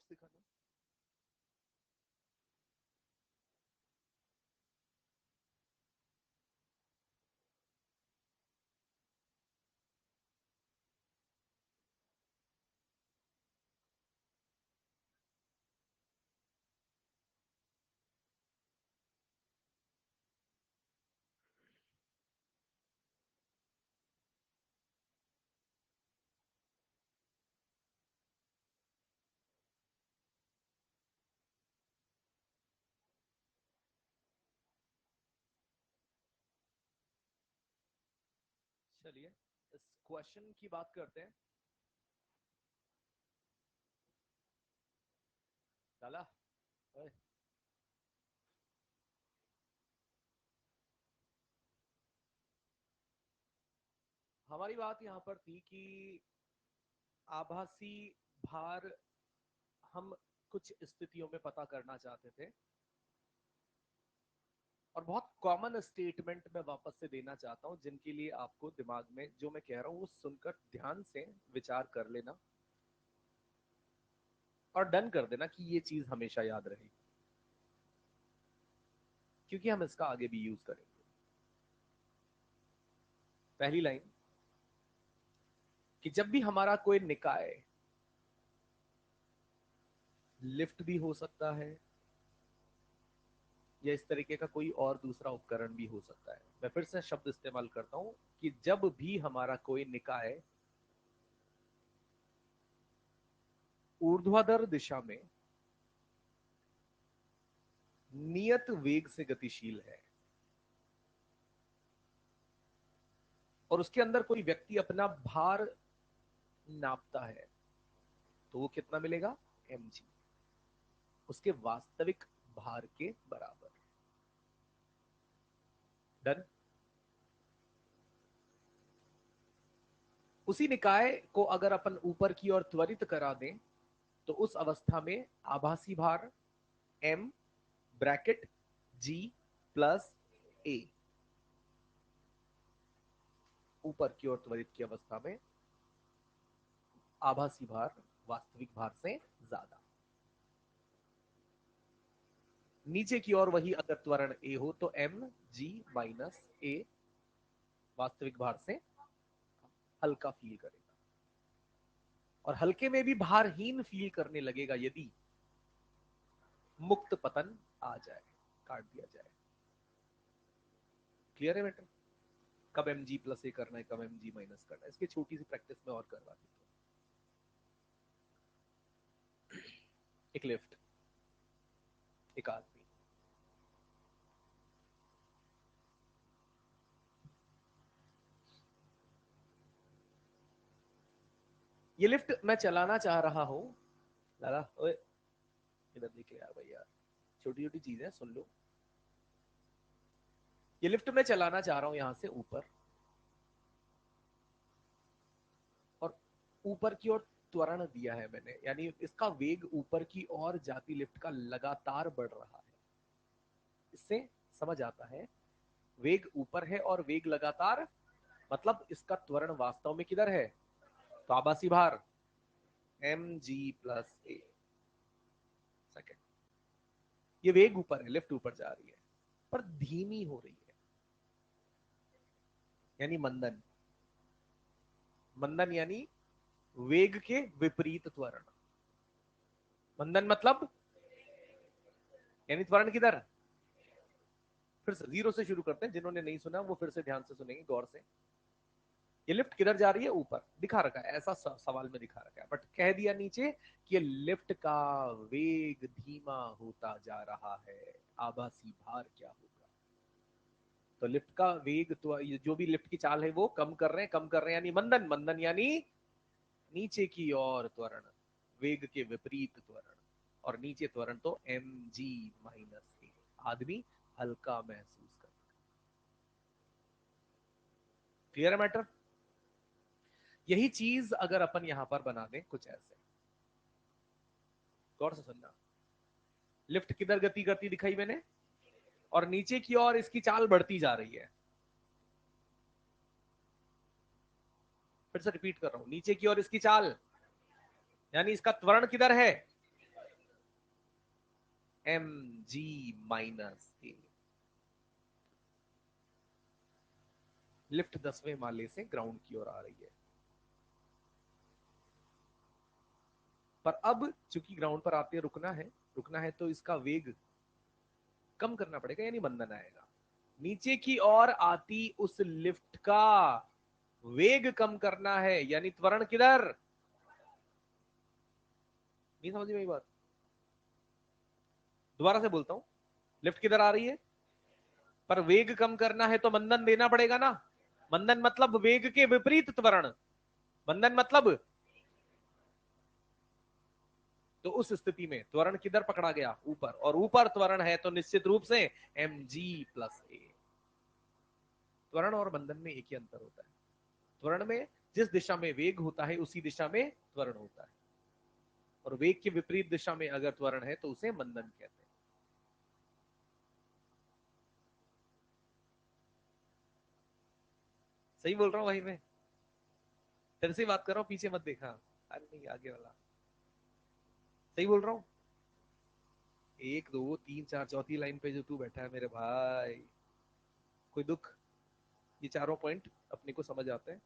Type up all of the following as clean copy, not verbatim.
Notes दिखाना। चलिए इस क्वेश्चन की बात करते हैं। डाला। ओए, हमारी बात यहाँ पर थी कि आभासी भार हम कुछ स्थितियों में पता करना चाहते थे, और बहुत कॉमन स्टेटमेंट मैं वापस से देना चाहता हूं जिनके लिए आपको दिमाग में जो मैं कह रहा हूं वो सुनकर ध्यान से विचार कर लेना और डन कर देना कि ये चीज हमेशा याद रहेगी, क्योंकि हम इसका आगे भी यूज करेंगे। पहली लाइन कि जब भी हमारा कोई निकाय लिफ्ट भी हो सकता है या इस तरीके का कोई और दूसरा उपकरण भी हो सकता है, मैं फिर से शब्द इस्तेमाल करता हूं कि जब भी हमारा कोई निकाय ऊर्ध्वाधर दिशा में नियत वेग से गतिशील है और उसके अंदर कोई व्यक्ति अपना भार नापता है, तो वो कितना मिलेगा? mg, उसके वास्तविक भार के बराबर। डन। उसी निकाय को अगर अपन ऊपर की ओर त्वरित करा दें तो उस अवस्था में आभासी भार m bracket g plus a, ऊपर की ओर त्वरित की अवस्था में आभासी भार वास्तविक भार से ज्यादा, नीचे की ओर वही अगर त्वरण a हो तो m g माइनस a वास्तविक भार से हल्का फील करेगा, और हल्के में भी भारहीन फील करने लगेगा यदि मुक्त पतन आ जाए, काट दिया जाए। क्लियर है बेटा? कब एम जी प्लस ए करना है, कब एम जी माइनस करना है, इसकी छोटी सी प्रैक्टिस में और करवा देता हूं। एक लिफ्ट, एक आदमी, ये लिफ्ट मैं चलाना चाह रहा हूं। लाला ओए, इधर देख यार भैया, छोटी छोटी चीजें सुन लो। ये लिफ्ट मैं चलाना चाह रहा हूं यहां से ऊपर, और ऊपर की ओर त्वरण दिया है मैंने, यानी इसका वेग ऊपर की ओर जाती लिफ्ट का लगातार बढ़ रहा है। इससे समझ आता है वेग ऊपर है और वेग लगातार, मतलब इसका त्वरण वास्तव में किधर है? तो आभासी भार एम जी प्लस ए सेकेंड। ये वेग ऊपर है, लिफ्ट ऊपर जा रही है पर धीमी हो रही है, यानी मंदन। मंदन यानी वेग के विपरीत त्वरण। मंदन मतलब यानी त्वरण किधर? फिर से जीरो से शुरू करते हैं, जिन्होंने नहीं सुना वो फिर से ध्यान से सुनेंगे गौर से। ये लिफ्ट किधर जा रही है? ऊपर दिखा रखा है, ऐसा सवाल में दिखा रखा है, बट कह दिया नीचे कि ये लिफ्ट का वेग धीमा होता जा रहा है, आभासी भार क्या होगा? तो लिफ्ट का वेग, तो ये जो भी लिफ्ट की चाल है वो कम कर रहे हैं, कम कर रहे हैं, यानी मंदन। मंदन यानी नीचे की ओर त्वरण, वेग के विपरीत त्वरण, और नीचे त्वरण तो एम जी माइनस ए। आदमी हल्का महसूस कर। क्लियर है मैटर? यही चीज अगर अपन यहां पर बना दें कुछ ऐसे, गौर से सुनना। लिफ्ट किधर गति करती दिखाई मैंने, और नीचे की ओर इसकी चाल बढ़ती जा रही है। फिर से रिपीट कर रहा हूं, नीचे की ओर इसकी चाल, यानी इसका त्वरण किधर है? एम जी माइनस ए। लिफ्ट 10वें माले से ग्राउंड की ओर आ रही है, पर अब चूंकि ग्राउंड पर आते रुकना है तो इसका वेग कम करना पड़ेगा, यानी बंधन आएगा। नीचे की ओर आती उस लिफ्ट का वेग कम करना है, यानी त्वरण किधर। नहीं समझ में बात, दोबारा से बोलता हूं। लिफ्ट किधर आ रही है, पर वेग कम करना है तो बंधन देना पड़ेगा ना। बंधन मतलब वेग के विपरीत त्वरण, बंधन मतलब। तो उस स्थिति में त्वरण किधर पकड़ा गया, ऊपर, और ऊपर त्वरण है तो निश्चित रूप से एम जी प्लस ए। त्वरण और बंधन में एक ही अंतर होता है, त्वरण में जिस दिशा में वेग होता है उसी दिशा में त्वरण होता है, और वेग के विपरीत दिशा में अगर त्वरण है तो उसे बंधन कहते हैं। सही बोल रहा हूं भाई मैं, तेरे से बात कर रहा हूं, पीछे मत देखा। अरे नहीं, आगे वाला। सही बोल रहा हूं। एक दो तीन चार, चौथी लाइन पे जो तू बैठा है मेरे भाई, कोई दुख। ये चारों पॉइंट अपने को समझ आते हैं।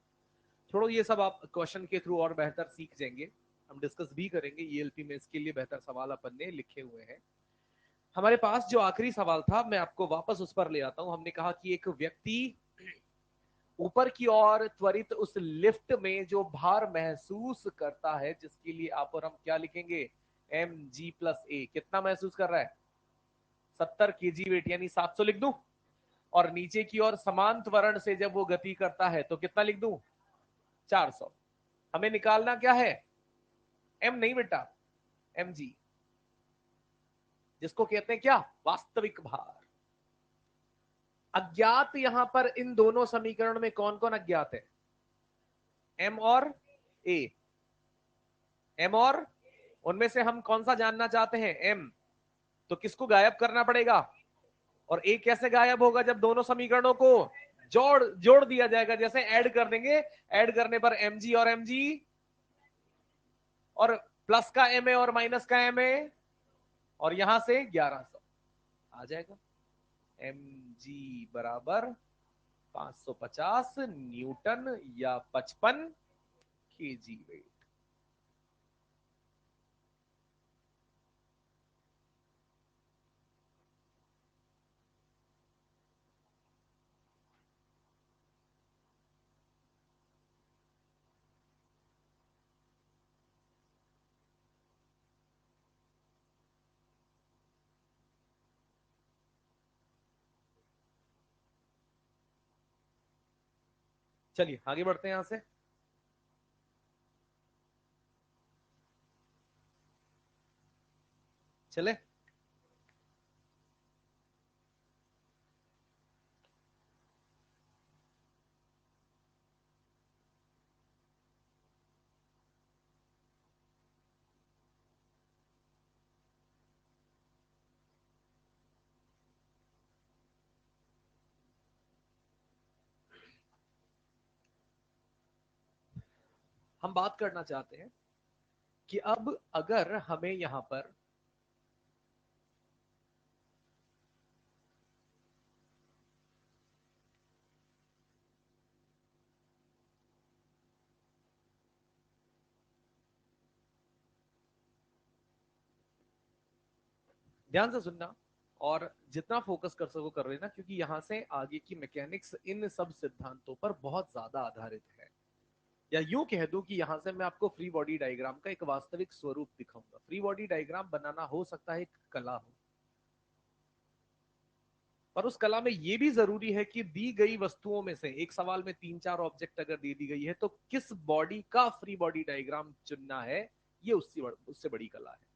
छोड़ो ये सब, आप क्वेश्चन के थ्रू और बेहतर सीख जाएंगे, हम डिस्कस भी करेंगे ईएलपी में, इसके लिए बेहतर सवाल अपन ने लिखे हुए हैं। हमारे पास जो आखिरी सवाल था, मैं आपको वापस उस पर ले आता हूं। हमने कहा कि एक व्यक्ति ऊपर की ओर त्वरित उस लिफ्ट में जो भार महसूस करता है, जिसके लिए आप और हम क्या लिखेंगे, एम जी प्लस ए। कितना महसूस कर रहा है, 70 kg वेट, यानी 700 लिख दूं। और नीचे की ओर समान त्वरण से जब वो गति करता है तो कितना लिख दूं, 400। हमें निकालना क्या है, एम नहीं बेटा, एम जी, जिसको कहते हैं क्या, वास्तविक भार। अज्ञात यहां पर इन दोनों समीकरण में कौन कौन अज्ञात है, एम और ए। एम और, उनमें से हम कौन सा जानना चाहते हैं, एम। तो किसको गायब करना पड़ेगा, और ए कैसे गायब होगा, जब दोनों समीकरणों को जोड़ जोड़ दिया जाएगा, जैसे ऐड कर देंगे, ऐड करने पर एम जी और एम जी, और प्लस का एम ए और माइनस का एम ए, और यहां से 1100 आ जाएगा। एम जी बराबर 550 न्यूटन या 55 केजी वेट। चलिए आगे बढ़ते हैं यहां से। चले, हम बात करना चाहते हैं कि अब अगर हमें यहां पर ध्यान से सुनना, और जितना फोकस कर सको कर लेना, क्योंकि यहां से आगे की मैकेनिक्स इन सब सिद्धांतों पर बहुत ज्यादा आधारित है। या यूं कह दूं कि यहां से मैं आपको फ्री बॉडी डायग्राम का एक वास्तविक स्वरूप दिखाऊंगा। फ्री बॉडी डायग्राम बनाना हो सकता है एक कला हो, पर उस कला में यह भी जरूरी है कि दी गई वस्तुओं में से, एक सवाल में 3-4 ऑब्जेक्ट अगर दे दी गई है, तो किस बॉडी का फ्री बॉडी डायग्राम चुनना है, ये उससे बड़ी कला है।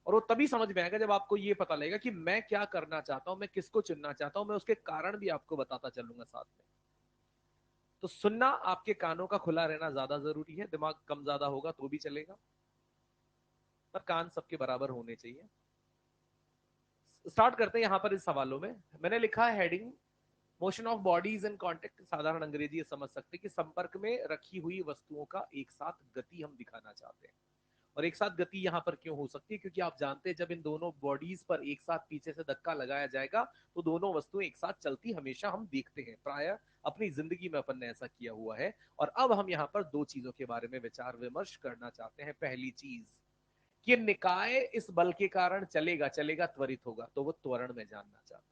और वो तभी समझ में आएगा जब आपको ये पता लगेगा कि मैं क्या करना चाहता हूं, मैं किसको चुनना चाहता हूं, मैं उसके कारण भी आपको बताता चलूंगा साथ में। तो सुनना, आपके कानों का खुला रहना ज्यादा जरूरी है, दिमाग कम ज्यादा होगा तो भी चलेगा, पर कान सबके बराबर होने चाहिए। स्टार्ट करते हैं यहां पर इस सवालों में। मैंने लिखा है heading, motion of bodies in contact. साधारण अंग्रेजी समझ सकते हैं कि संपर्क में रखी हुई वस्तुओं का एक साथ गति हम दिखाना चाहते हैं। और एक साथ गति यहां पर क्यों हो सकती है, क्योंकि आप जानते हैं जब इन दोनों बॉडीज पर एक साथ पीछे से धक्का लगाया जाएगा तो दोनों वस्तुएं एक साथ चलती हमेशा हम देखते हैं, प्राय अपनी जिंदगी में अपन ने ऐसा किया हुआ है। और अब हम यहाँ पर दो चीजों के बारे में विचार विमर्श करना चाहते हैं। पहली चीज कि निकाय इस बल के कारण चलेगा चलेगा त्वरित होगा, तो वो त्वरण में जानना चाहता हूं।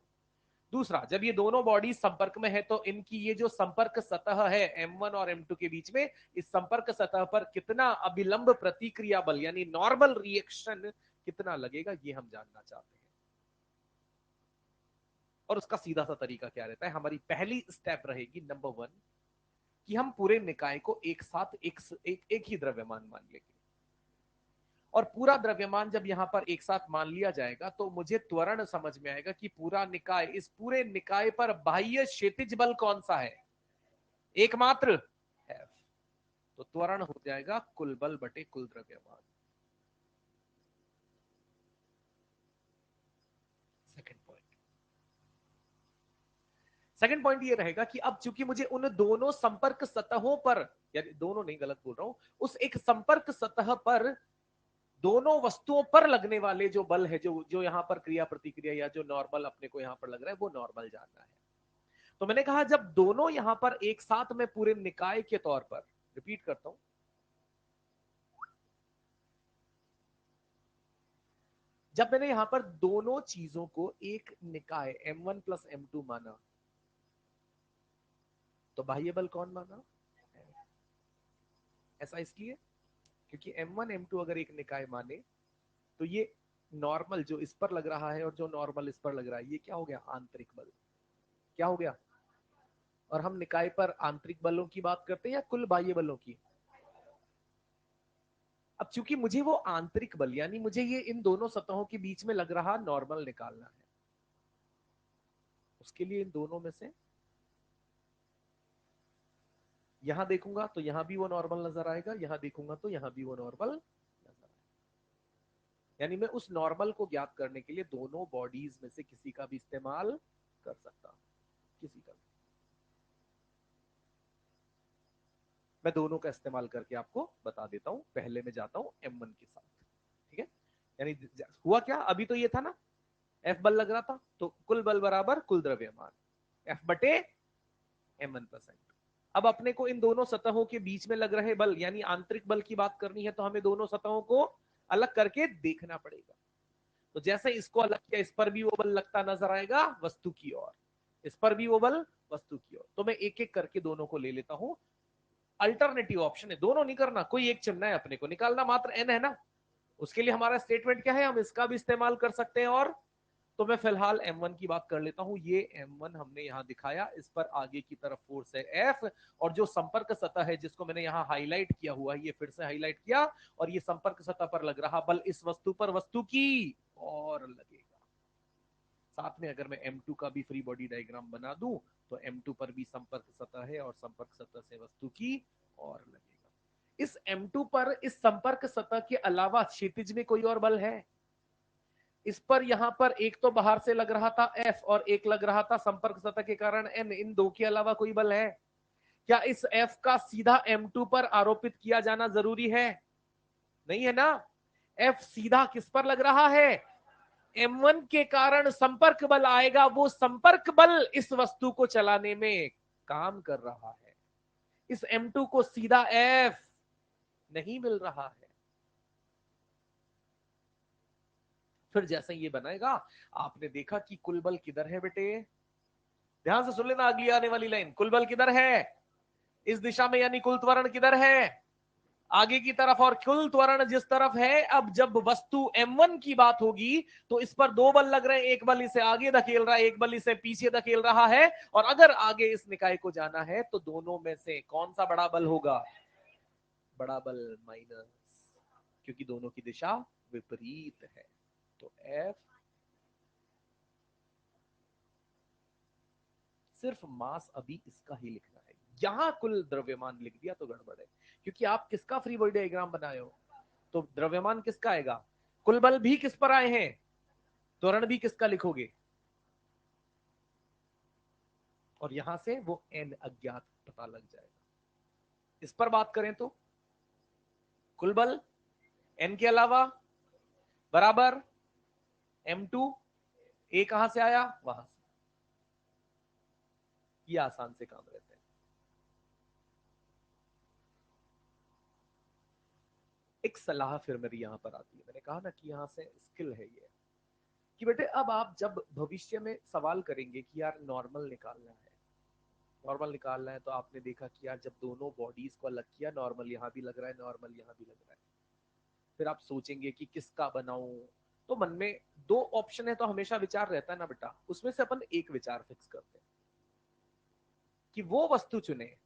दूसरा, जब ये दोनों बॉडी संपर्क में है तो इनकी ये जो संपर्क सतह है M1 और M2 के बीच में, इस संपर्क सतह पर कितना अभिलंब प्रतिक्रिया बल यानी नॉर्मल रिएक्शन कितना लगेगा, ये हम जानना चाहते हैं। और उसका सीधा सा तरीका क्या रहता है, हमारी पहली स्टेप रहेगी नंबर 1 कि हम पूरे निकाय को एक साथ एक ही द्रव्यमान मान लेंगे। और पूरा द्रव्यमान जब यहां पर एक साथ मान लिया जाएगा तो मुझे त्वरण समझ में आएगा कि पूरा निकाय, इस पूरे निकाय पर बाह्य क्षैतिज बल कौन सा है, एकमात्र F। तो त्वरण हो जाएगा कुल बल बटे कुल द्रव्यमान। सेकंड पॉइंट ये रहेगा कि अब चूंकि मुझे उन दोनों संपर्क सतहों पर, यानी दोनों नहीं, गलत बोल रहा हूं, उस एक संपर्क सतह पर दोनों वस्तुओं पर लगने वाले जो बल है, जो जो यहां पर क्रिया प्रतिक्रिया या जो नॉर्मल अपने को यहां पर लग रहा है, वो नॉर्मल जानना है। तो मैंने कहा जब दोनों यहां पर एक साथ में पूरे निकाय के तौर पर, रिपीट करता हूं, जब मैंने यहां पर दोनों चीजों को एक निकाय M1 प्लस M2 माना, तो बाह्य बल कौन माना, ऐसा इसलिए क्योंकि M1 M2 अगर एक निकाय माने तो ये नॉर्मल जो इस पर लग रहा है और जो नॉर्मल इस पर लग रहा है, ये क्या हो गया, आंतरिक बल। क्या हो गया, और हम निकाय पर आंतरिक बलों की बात करते हैं या कुल बाह्य बलों की। अब चूंकि मुझे वो आंतरिक बल यानी मुझे ये इन दोनों सतहों के बीच में लग रहा नॉर्मल निकालना है, उसके लिए इन दोनों में से यहां देखूंगा तो यहां भी वो नॉर्मल नजर आएगा, यहां देखूंगा तो यहां भी वो नॉर्मल नजर आएगा। यानी मैं उस नॉर्मल को ज्ञात करने के लिए दोनों बॉडीज में से किसी का भी इस्तेमाल कर सकता हूं, किसी का भी। मैं दोनों का इस्तेमाल करके आपको बता देता हूं। पहले मैं जाता हूं M1 के साथ, ठीक है। यानी हुआ क्या, अभी तो ये था ना, F बल लग रहा था तो कुल बल बराबर कुल द्रव्यमान F बटे M1 प्लस M2। अब अपने को इन दोनों सतहों के बीच में लग रहे बल यानी आंतरिक बल की बात करनी है, तो हमें दोनों सतहों को अलग करके देखना पड़ेगा। तो जैसे इसको अलग किया, इस पर भी वो बल लगता नजर आएगा वस्तु की ओर, इस पर भी वो बल वस्तु की ओर। तो मैं एक एक करके दोनों को ले लेता हूं। अल्टरनेटिव ऑप्शन है, दोनों नहीं करना, कोई एक चुनना है, अपने को निकालना मात्र n है ना। उसके लिए हमारा स्टेटमेंट क्या है, हम इसका भी इस्तेमाल कर सकते हैं। और तो मैं फिलहाल M1 की बात कर लेता हूं। ये M1 हमने यहां दिखाया, इस पर आगे की तरफ फोर्स है F, और जो संपर्क सतह है जिसको मैंने यहां हाईलाइट किया हुआ है, ये फिर से हाईलाइट किया, और ये संपर्क सतह पर लग रहा बल इस वस्तु पर वस्तु की और लगेगा। साथ में अगर मैं M2 का भी फ्री बॉडी डायग्राम बना दूं तो M2 पर भी संपर्क सतह है और संपर्क सतह से वस्तु की और लगेगा। इस M2 पर इस संपर्क सतह के अलावा क्षैतिज में कोई और बल है? इस पर यहां पर एक तो बाहर से लग रहा था F और एक लग रहा था संपर्क सतह के कारण N, इन दो के अलावा कोई बल है क्या? इस F का सीधा M2 पर आरोपित किया जाना जरूरी है? नहीं है ना। F सीधा किस पर लग रहा है? M1 के कारण संपर्क बल आएगा, वो संपर्क बल इस वस्तु को चलाने में काम कर रहा है। इस M2 को सीधा F नहीं मिल रहा है। फिर जैसे ये बनाएगा, आपने देखा कि कुल बल किधर है बेटे, ध्यान से सुन लेना अगली आने वाली लाइन। कुल बल किधर है? इस दिशा में, यानी कुल त्वरण किधर है? आगे की तरफ। और कुल त्वरण जिस तरफ है, अब जब वस्तु M1 की बात होगी तो इस पर दो बल लग रहे हैं, एक बल इसे आगे धकेल रहा है, एक बल इसे पीछे धकेल रहा है। और अगर आगे इस निकाय को जाना है तो दोनों में से कौन सा बड़ा बल होगा? बड़ा बल माइनस, क्योंकि दोनों की दिशा विपरीत है। तो F सिर्फ मास अभी इसका ही लिखना है, यहां कुल द्रव्यमान लिख दिया तो गड़बड़ है, क्योंकि आप किसका फ्री बॉडी डायग्राम बनाए हो, तो द्रव्यमान किसका आएगा, कुल बल भी किस पर आए हैं, त्वरण भी किसका लिखोगे, और यहां से वो n अज्ञात पता लग जाएगा। इस पर बात करें तो कुल बल एन के अलावा बराबर m2, ए कहां से आया, वहां से। ये आसान से काम रहते हैं। एक सलाह फिर मेरी यहां पर आती है, मैंने कहा ना कि यहां से स्किल है ये, कि बेटे अब आप जब भविष्य में सवाल करेंगे कि यार नॉर्मल निकालना है, नॉर्मल निकालना है, तो आपने देखा कि यार जब दोनों बॉडीज को अलग किया, नॉर्मल यहां भी लग रहा है, नॉर्मल यहां भी लग रहा है, फिर आप सोचेंगे कि किसका बनाऊं। तो मन में दो ऑप्शन है, तो हमेशा विचार रहता है ना बेटा, उसमें से अपन एक विचार फिक्स करते हैं कि वो वस्तु चुने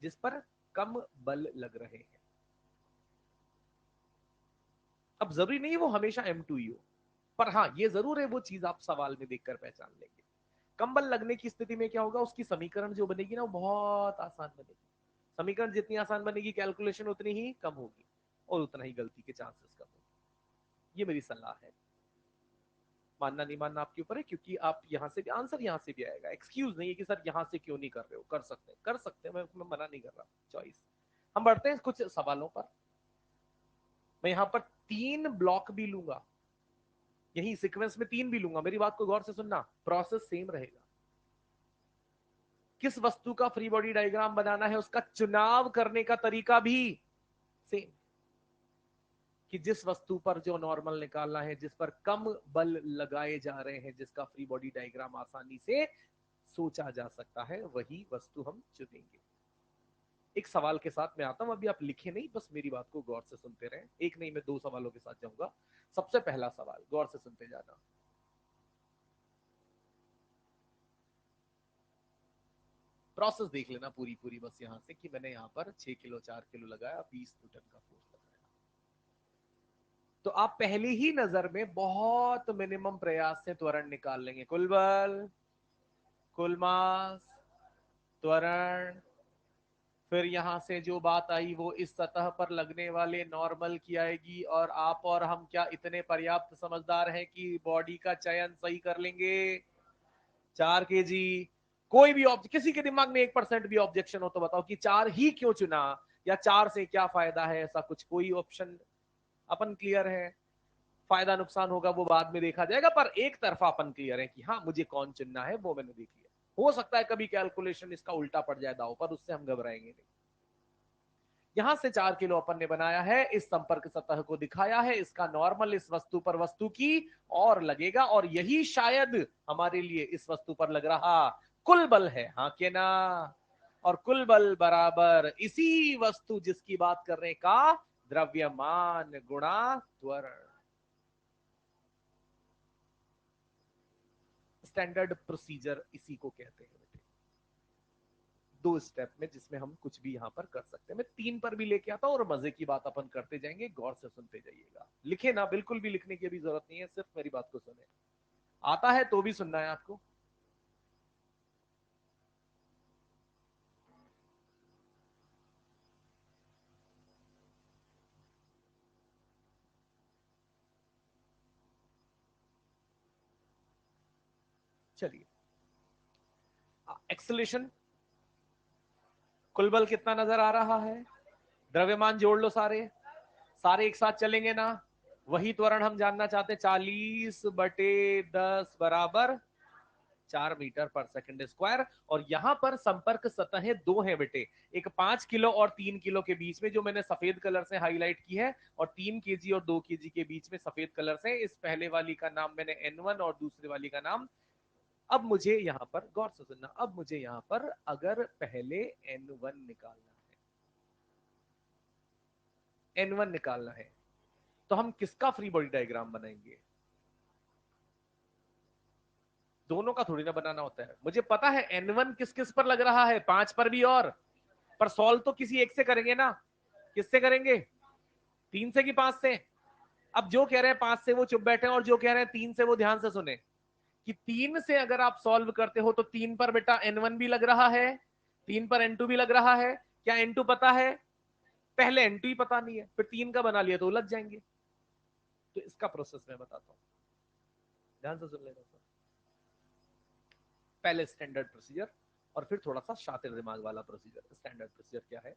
जिस पर कम बल लग रहे हैं। अब जरूरी नहीं वो हमेशा M2 ही हो, पर हाँ ये जरूर है, वो चीज आप सवाल में देखकर पहचान लेंगे। कम बल लगने की स्थिति में क्या होगा, उसकी समीकरण जो बनेगी ना वो बहुत आसान बनेगी। समीकरण जितनी आसान बनेगी, कैलकुलेशन उतनी ही कम होगी और उतना ही गलती के चांसेस कम होंगे। ये मेरी सलाह है। मानना नहीं मानना आपके ऊपर है, क्योंकि आप यहां से भी आंसर यहां से भी आएगा। एक्सक्यूज नहीं है कि सर यहां से क्यों नहीं कर रहे हो, कर सकते हैं, मैं मना नहीं कर रहा, चॉइस। हम बढ़ते हैं कुछ सवालों पर। मैं यहां पर 3 ब्लॉक भी लूंगा, यही सीक्वेंस में 3 भी लूंगा, मेरी बात को गौर से सुनना, प्रोसेस सेम रहेगा। किस वस्तु का फ्री बॉडी डायग्राम बनाना है, उसका चुनाव करने का तरीका भी सेम, कि जिस वस्तु पर जो नॉर्मल निकालना है, जिस पर कम बल लगाए जा रहे हैं, जिसका फ्री बॉडी डायग्राम आसानी से सोचा जा सकता है, वही वस्तु हम चुनेंगे। एक सवाल के साथ मैं आता हूं, अभी आप लिखे नहीं, बस मेरी बात को गौर से सुनते रहें। एक नहीं, मैं 2 सवालों के साथ जाऊंगा। सबसे पहला सवाल, गौर से सुनते जाना। प्रोसेस देख लेना पूरी पूरी, बस यहां से कि मैंने यहां पर 6 किलो 4 किलो लगाया, 20 न्यूटन का फोर्स लगाया। तो आप पहली ही नजर में बहुत मिनिमम प्रयास से त्वरण निकाल लेंगे। कुल बल, कुल मास, त्वरण, फिर यहां से जो बात आई वो इस सतह पर लगने वाले नॉर्मल की आएगी, और आप और हम क्या इतने पर्याप्त समझदार हैं कि बॉडी का चयन सही कर लेंगे? 4 kg। कोई भी किसी के दिमाग में 1% भी ऑब्जेक्शन हो तो बताओ कि 4 ही क्यों चुना, या 4 से क्या फायदा है, ऐसा कुछ कोई ऑप्शन? अपन क्लियर है, फायदा नुकसान होगा वो बाद में देखा जाएगा, पर एक तरफा अपन क्लियर है कि हाँ मुझे कौन चुनना है वो मैंने देख लिया। हो सकता है कभी कैलकुलेशन इसका उल्टा पड़ जाए दाव पर, उससे हम घबराएंगे नहीं। यहां से 4 किलो अपन ने बनाया है, इस संपर्क सतह को दिखाया है, इसका नॉर्मल इस वस्तु पर वस्तु की और लगेगा, और यही शायद हमारे लिए इस वस्तु पर लग रहा कुल बल है, हाँ के ना? और कुल बल बराबर इसी वस्तु जिसकी बात कर रहे का द्रव्यमान गुणा त्वरण। स्टैंडर्ड प्रोसीजर इसी को कहते हैं बेटे। 2 स्टेप में जिसमें हम कुछ भी यहां पर कर सकते हैं। मैं 3 पर भी लेके आता हूं और मजे की बात अपन करते जाएंगे, गौर से सुनते जाइएगा। लिखे ना, बिल्कुल भी लिखने की अभी जरूरत नहीं है, सिर्फ मेरी बात को सुने। आता है तो भी सुनना है आपको। चलिए, एक्सेलेरेशन, कुल बल कितना नजर आ रहा है? द्रव्यमान जोड़ लो, सारे सारे एक साथ चलेंगे ना? वही त्वरण हम जानना चाहते हैं, 40/10 बराबर 4 मीटर पर सेकंड स्क्वायर। और यहां पर संपर्क सतहें 2 हैं बेटे, एक 5 किलो और 3 किलो के बीच में, जो मैंने सफेद कलर से हाईलाइट की है, और 3 kg और 2 kg के बीच में सफेद कलर से। इस पहले वाली का नाम मैंने N1 और दूसरे वाली का नाम। अब मुझे यहां पर गौर से सुनना, अब मुझे यहां पर अगर पहले N1 निकालना है, N1 निकालना है, तो हम किसका फ्री बॉडी डायग्राम बनाएंगे? दोनों का थोड़ी ना बनाना होता है। मुझे पता है N1 किस किस पर लग रहा है, 5 पर भी, और पर सॉल्व तो किसी एक से करेंगे ना। किससे करेंगे? 3 से कि 5 से? अब जो कह रहे हैं 5 से वो चुप बैठे, और जो कह रहे हैं 3 से वो ध्यान से सुने, कि 3 से अगर आप सॉल्व करते हो तो 3 पर बेटा N1 भी लग रहा है, 3 पर N2 भी लग रहा है। क्या N2 पता है? पहले N2 ही पता नहीं है, फिर 3 का बना लिया तो उलझ जाएंगे। तो इसका प्रोसेस मैं बताता हूं, ध्यान से सुन लेना। पहले स्टैंडर्ड प्रोसीजर, और फिर थोड़ा सा शातिर दिमाग वाला प्रोसीजर। स्टैंडर्ड प्रोसीजर क्या है?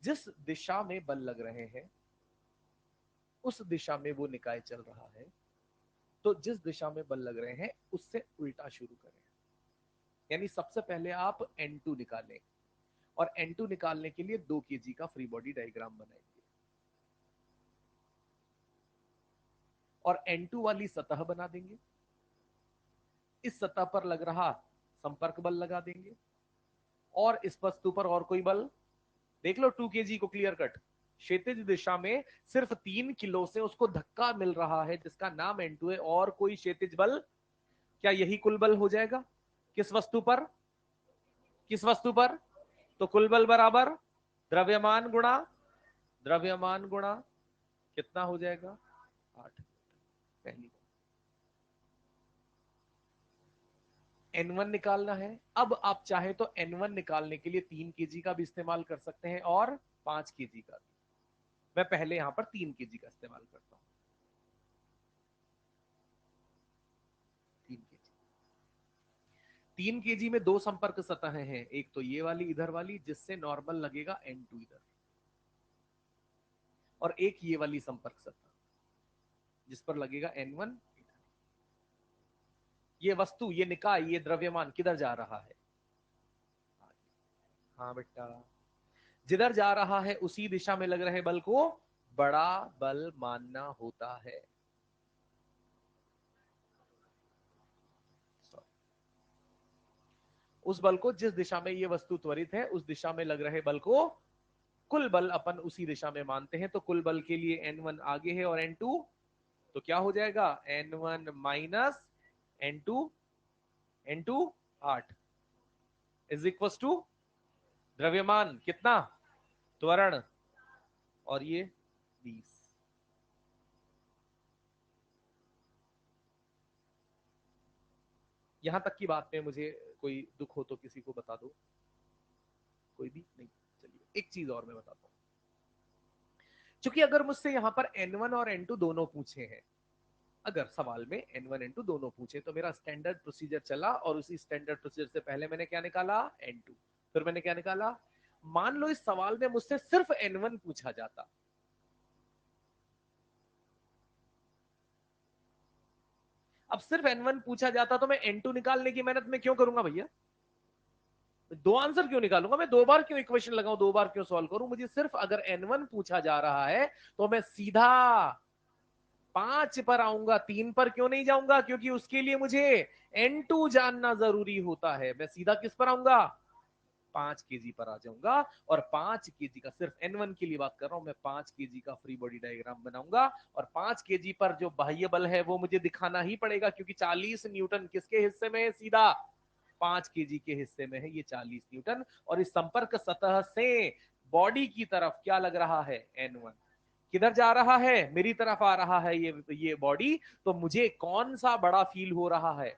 जिस दिशा में बल लग रहे हैं उस दिशा में वो निकाय चल रहा है, तो जिस दिशा में बल लग रहे हैं उससे उल्टा शुरू करें। यानी सबसे पहले आप N2 निकालें, और N2 निकालने के लिए 2 kg का फ्री बॉडी डायग्राम बनाएंगे, और N2 वाली सतह बना देंगे। इस सतह पर लग रहा संपर्क बल लगा देंगे, और इस वस्तु पर और कोई बल देख लो 2 kg को क्लियर कट। क्षैतिज दिशा में सिर्फ 3 किलो से उसको धक्का मिल रहा है जिसका नाम N2 है, और कोई क्षैतिज बल, क्या यही कुल बल हो जाएगा? किस वस्तु पर? किस वस्तु पर? तो कुल बल बराबर द्रव्यमान गुणा द्रव्यमान गुणा कितना हो जाएगा? 8। पहली N1 निकालना है। अब आप चाहे तो N1 निकालने के लिए 3 kg का भी इस्तेमाल कर सकते हैं और 5 kg का भी। मैं पहले यहां पर 3 kg का इस्तेमाल करता हूं। 3 kg, 3 kg में 2 संपर्क सतहें हैं, एक तो ये वाली इधर वाली जिससे नॉर्मल लगेगा N2 इधर, और एक ये वाली संपर्क सतह जिस पर लगेगा N1। ये वस्तु, ये निकाय, ये द्रव्यमान किधर जा रहा है? हाँ बेटा, जिधर जा रहा है उसी दिशा में लग रहे बल को बड़ा बल मानना होता है। उस बल को, जिस दिशा में ये वस्तु त्वरित है उस दिशा में लग रहे बल को कुल बल अपन उसी दिशा में मानते हैं। तो कुल बल के लिए N1 आगे है और N2, तो क्या हो जाएगा? N1 minus N2, N2 8 is equal to द्रव्यमान कितना? त्वरण, और ये 20। यहां तक की बात में मुझे कोई दुख हो तो किसी को बता दो। कोई भी नहीं? चलिए एक चीज और मैं बताता हूं। क्योंकि अगर मुझसे यहां पर N1 और N2 दोनों पूछे हैं, अगर सवाल में N1 N2 दोनों पूछे, तो मेरा स्टैंडर्ड प्रोसीजर चला, और उसी स्टैंडर्ड प्रोसीजर से पहले मैंने क्या निकाला? N2। फिर मैंने क्या निकाला? मान लो इस सवाल में मुझसे सिर्फ N1 पूछा जाता, अब सिर्फ N1 पूछा जाता तो मैं N2 निकालने की मेहनत में क्यों करूंगा भैया? दो आंसर क्यों निकालूंगा मैं? दो बार क्यों इक्वेशन लगाऊं, दो बार क्यों सॉल्व करूं? मुझे सिर्फ अगर N1 पूछा जा रहा है तो मैं सीधा 5 पर आऊंगा, 3 पर क्यों नहीं जाऊंगा? क्योंकि उसके लिए मुझे N2 जानना जरूरी होता है। मैं सीधा किस पर आऊंगा? 5 kg पर आ जाऊंगा, और 5 kg का, सिर्फ N1 के लिए बात कर रहा हूं मैं, 5 kg का फ्री बॉडी डायग्राम बनाऊंगा, और 5 kg पर जो बाह्य बल है वो मुझे दिखाना ही पड़ेगा, क्योंकि 40 न्यूटन किसके हिस्से में है? सीधा 5 kg के हिस्से में है ये 40 न्यूटन। और इस संपर्क सतह से बॉडी की तरफ क्या लग रहा है? N1। किधर जा रहा है? मेरी तरफ आ रहा है ये बॉडी। तो मुझे कौन सा बड़ा फील हो रहा है?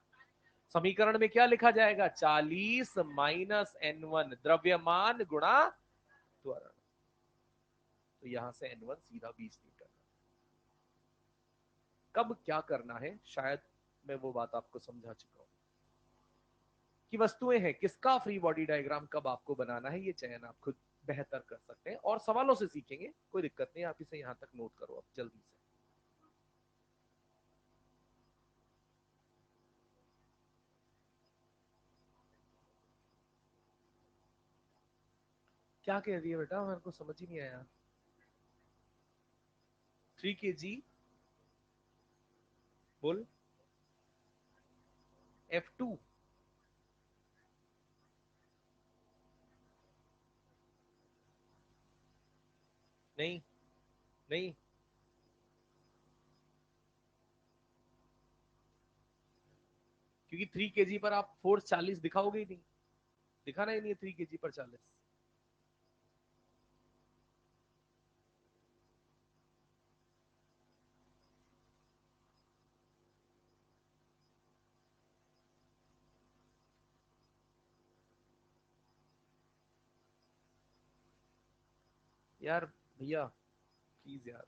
समीकरण में क्या लिखा जाएगा? 40 माइनस N1 द्रव्यमान गुणा त्वरण। तो यहां से N1 सीधा 20 न्यूटन। कब क्या करना है शायद मैं वो बात आपको समझा चुका हूं कि वस्तुएं हैं, किसका फ्री बॉडी डायग्राम कब आपको बनाना है, ये चयन आप खुद बेहतर कर सकते हैं, और सवालों से सीखेंगे, कोई दिक्कत नहीं। आप इसे यहां तक नोट करो अब जल्दी से। क्या कह रही है बेटा? मेरे को समझ ही नहीं आया। 3 kg बोल। F2? नहीं, नहीं, क्योंकि 3 kg पर आप फोर्स 40 दिखाओगे ही नहीं, दिखाना ही नहीं है 3 kg पर 40। यार भैया प्लीज यार।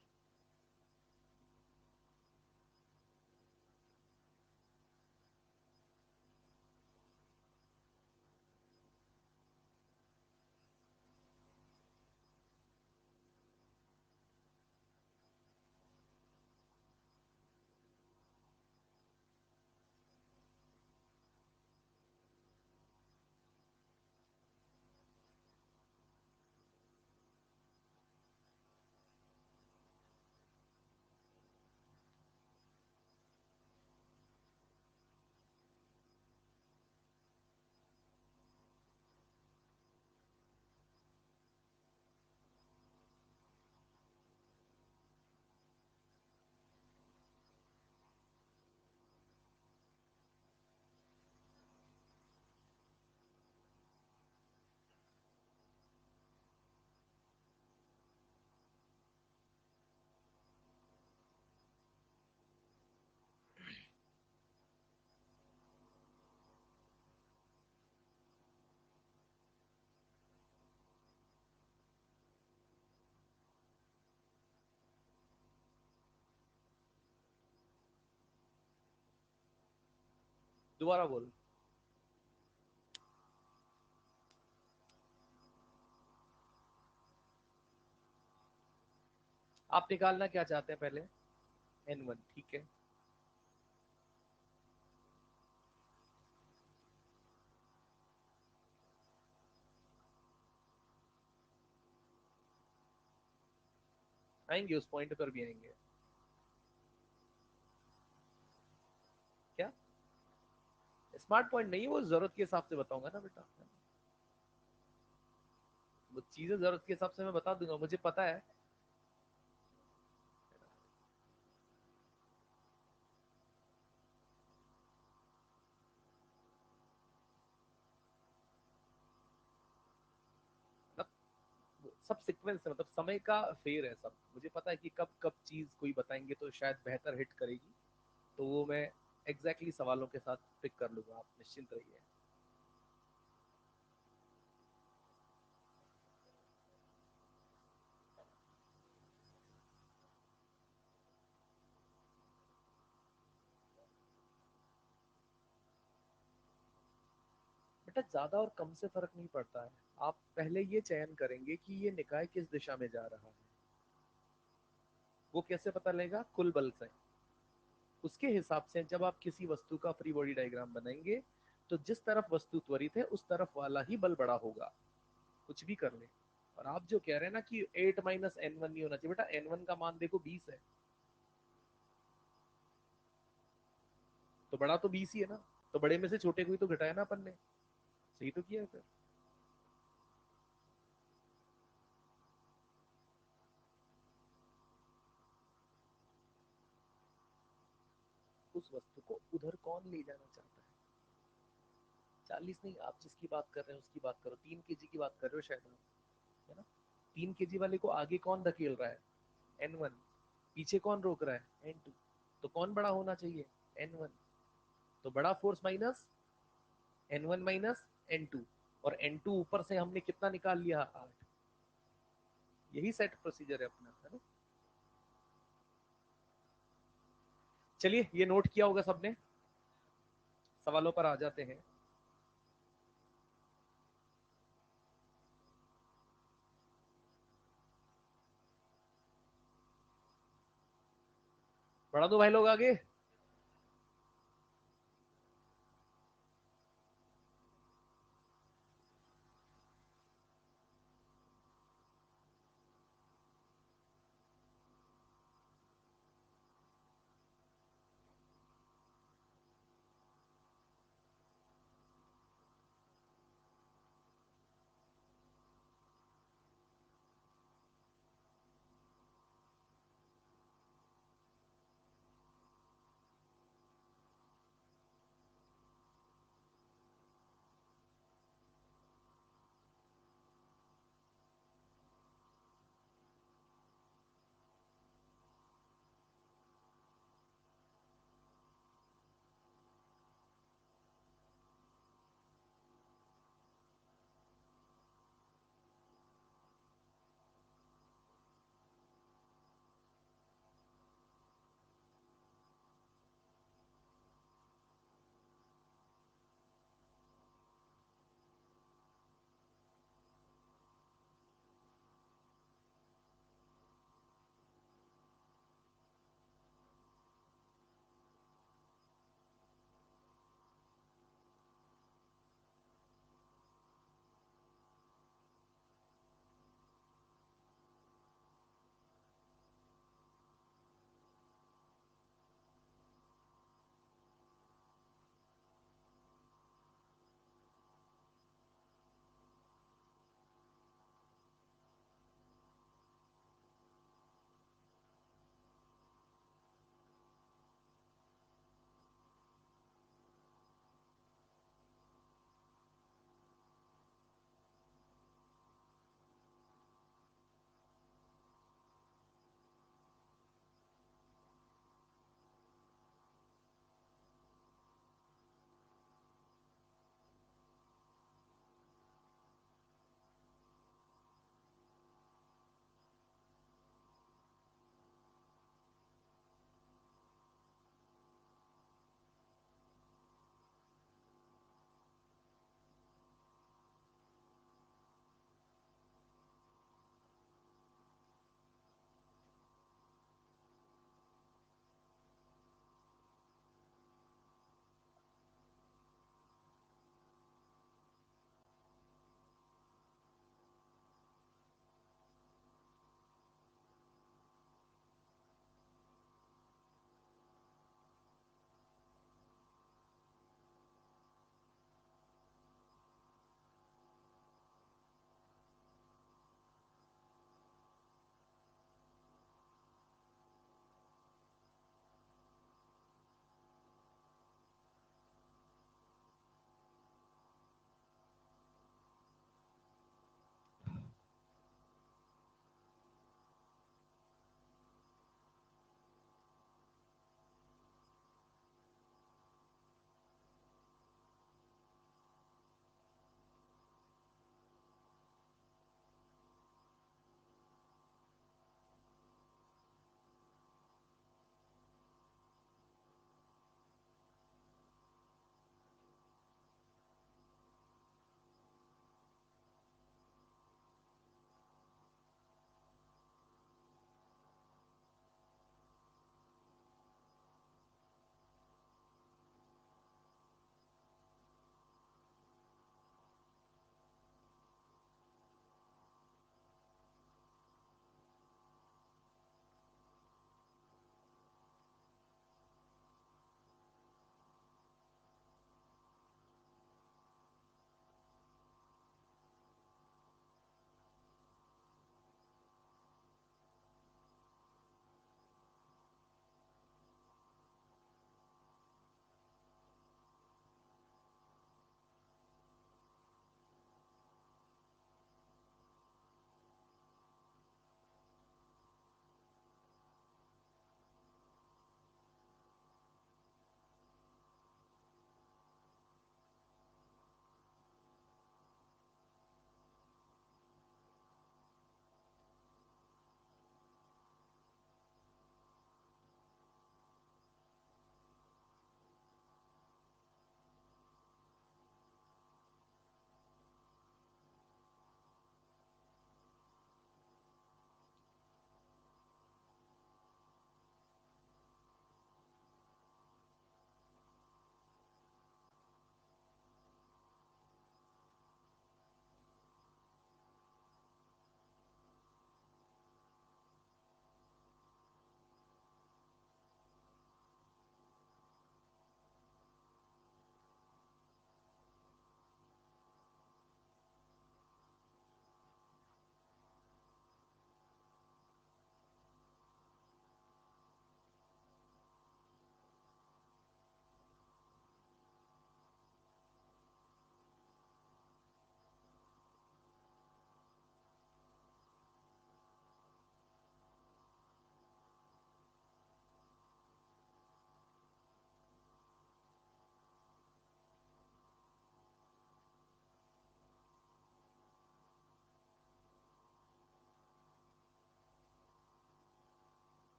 दोबारा बोल। आप निकालना क्या चाहते हैं पहले? N1, ठीक है। आएंगे, उस पॉइंट पर भी आएंगे। क्या स्मार्ट पॉइंट नहीं, वो जरूरत के हिसाब से बताऊंगा ना बेटा। वो चीजें जरूरत के हिसाब से मैं बता दूंगा, मुझे पता है। मतलब सब सीक्वेंस है, मतलब समय का फेर है सब। मुझे पता है कि कब कब चीज कोई बताएंगे तो शायद बेहतर हिट करेगी, तो वो मैं एग्जैक्टली सवालों के साथ पिक कर लूंगा, आप निश्चिंत रहिए। बेटा ज्यादा और कम से फर्क नहीं पड़ता है। आप पहले ये चयन करेंगे कि ये निकाय किस दिशा में जा रहा है। वो कैसे पता लगेगा? कुल बल से। उसके हिसाब से जब आप किसी वस्तु का फ्री बॉडी डायग्राम बनाएंगे, तो जिस तरफ वस्तु त्वरित है उस तरफ वाला ही बल बड़ा होगा, कुछ भी कर ले। और आप जो कह रहे हैं ना कि 8 - N1 नहीं होना चाहिए, बेटा N1 का मान देखो 20 है, तो बड़ा तो 20 ही है ना। तो बड़े में से छोटे को ही तो घटाया ना अपन ने। सही तो किया है फिर। उस वस्तु को उधर कौन ले जाना चाहता है? 40 नहीं, आप जिसकी बात कर रहे हैं उसकी बात करो, 3 kg की बात कर रहे हो शायद आप, है ना? 3 kg वाले को आगे कौन धकेल रहा है? N1। पीछे कौन रोक रहा है? N2। तो कौन बड़ा होना चाहिए? N1। तो बड़ा force minus N1 minus N2। और N2 ऊपर से हमने कितना निकाल लिया? 8। यही सेट प्रोसीजर है अपना, है ना? चलिए, ये नोट किया होगा सबने। सवालों पर आ जाते हैं। बढ़ा दो भाई लोग आगे।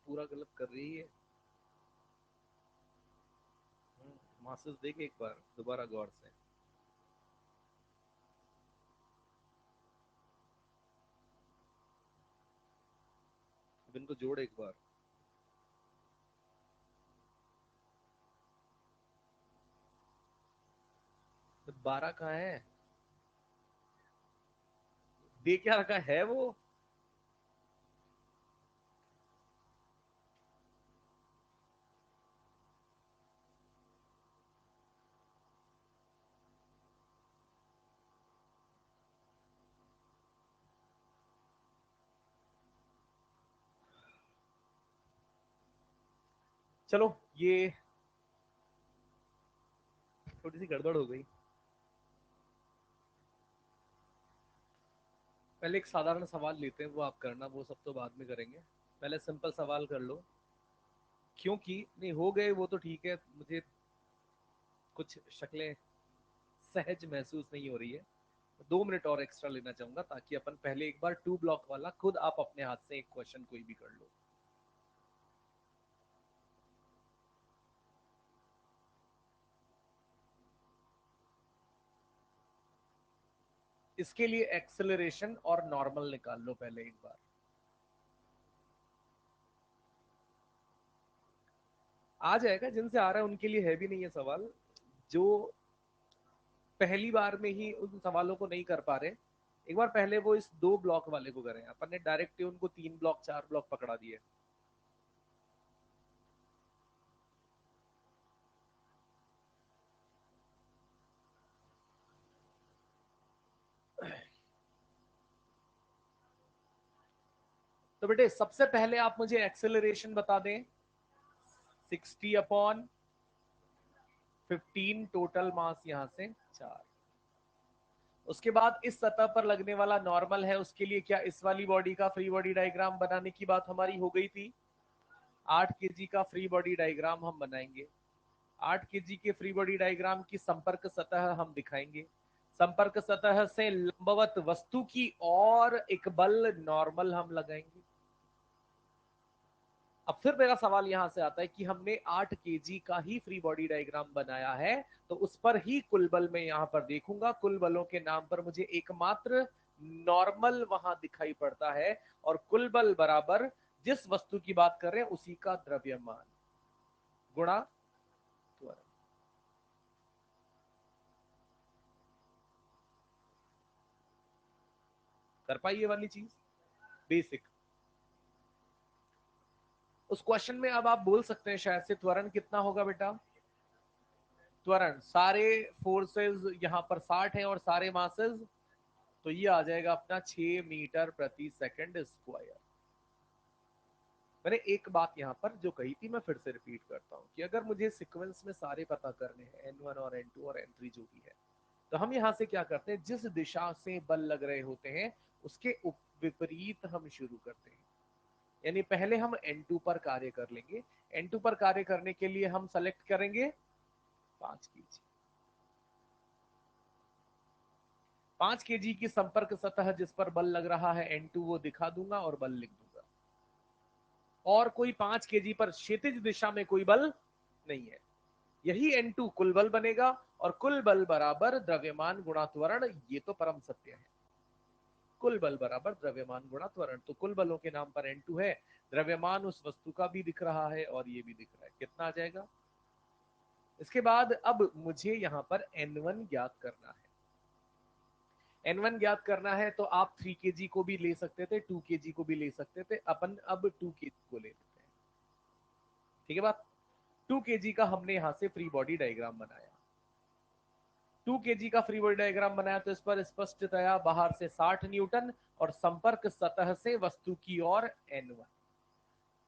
पूरा गलत कर रही है। मासेस देख एक बार दोबारा गौर से। अब इनको जोड़ एक बार। तो 12 कहाँ है? दे क्या रखा है वो? चलो ये थोड़ी सी गड़बड़ हो गई। पहले एक साधारण सवाल लेते हैं, वो आप करना, वो सब तो बाद में करेंगे। पहले सिंपल सवाल कर लो। क्योंकि नहीं हो गए वो तो ठीक है, मुझे कुछ शक्लें सहज महसूस नहीं हो रही है। 2 मिनट और एक्स्ट्रा लेना चाहूंगा ताकि अपन पहले एक बार 2 ब्लॉक वाला खुद आप अपने हाथ से एक क्वेश्चन कोई भी कर लो। इसके लिए एक्सेलरेशन और नॉर्मल निकाल लो पहले एक बार। आ जाएगा, जिनसे आ रहा है उनके लिए है भी नहीं है सवाल। जो पहली बार में ही उन सवालों को नहीं कर पा रहे, एक बार पहले वो इस 2 ब्लॉक वाले को करें। अपन ने डायरेक्ट उनको 3 ब्लॉक 4 ब्लॉक पकड़ा दिए। तो बेटे सबसे पहले आप मुझे एक्सेलरेशन बता दें। 60/15 टोटल मास यहां से 4। उसके बाद इस सतह पर लगने वाला नॉर्मल है, उसके लिए क्या इस वाली बॉडी का फ्री बॉडी डायग्राम बनाने की बात हमारी हो गई थी। 8 kg का फ्री बॉडी डायग्राम हम बनाएंगे। 8 kg के फ्री बॉडी डायग्राम की संपर्क सतह हम दिखाएंगे। संपर्क सतह से लंबवत वस्तु की और एक बल नॉर्मल हम लगाएंगे। अब फिर मेरा सवाल यहां से आता है कि हमने 8 kg का ही फ्री बॉडी डायग्राम बनाया है, तो उस पर ही कुल बल में यहां पर देखूंगा। कुल बलों के नाम पर मुझे एकमात्र नॉर्मल वहां दिखाई पड़ता है, और कुल बल बराबर जिस वस्तु की बात कर रहे हैं उसी का द्रव्यमान गुणा त्वरण। कर पाई ये वाली चीज बेसिक। उस क्वेश्चन में अब आप बोल सकते हैं शायद से त्वरण कितना होगा बेटा। त्वरण सारे फोर्सेस यहां पर 60 है और सारे मासेस, तो ये आ जाएगा अपना 6 मीटर प्रति सेकंड स्क्वायर। मैंने एक बात यहां पर जो कही थी मैं फिर से रिपीट करता हूं कि अगर मुझे सीक्वेंस में सारे पता करने हैं N1 और N2 और N3 जो भी है, तो हम यहां से क्या करते हैं, जिस दिशा से बल लग रहे होते हैं उसके विपरीत हम शुरू करते हैं। यानी पहले हम N2 पर कार्य कर लेंगे। N2 पर कार्य करने के लिए हम सेलेक्ट करेंगे 5 kg। 5 kg की संपर्क सतह जिस पर बल लग रहा है N2 वो दिखा दूंगा और बल लिख दूंगा। और कोई 5 kg पर क्षैतिज दिशा में कोई बल नहीं है। यही N2 कुल बल बनेगा, और कुल बल बराबर द्रव्यमान गुणा त्वरण, ये तो परम सत्य है। कुल बल बराबर द्रव्यमान गुणा त्वरण, तो कुल बलों के नाम पर N2 है। द्रव्यमान उस वस्तु का भी दिख रहा है और ये भी दिख रहा है। कितना आ जाएगा? इसके बाद अब मुझे यहां पर N1 ज्ञात करना है। N1 ज्ञात करना है तो आप 3 kg को भी ले सकते थे, 2 kg को भी ले सकते थे। अपन अब 2 kg को ले लेते हैं। ठीक है बात। 2 kg का हमने यहां से फ्री बॉडी डायग्राम बनाया। 2 kg का फ्री बॉडी डायग्राम बनाया तो इस पर स्पष्टतया बाहर से 60 न्यूटन, और संपर्क सतह से वस्तु की ओर N1।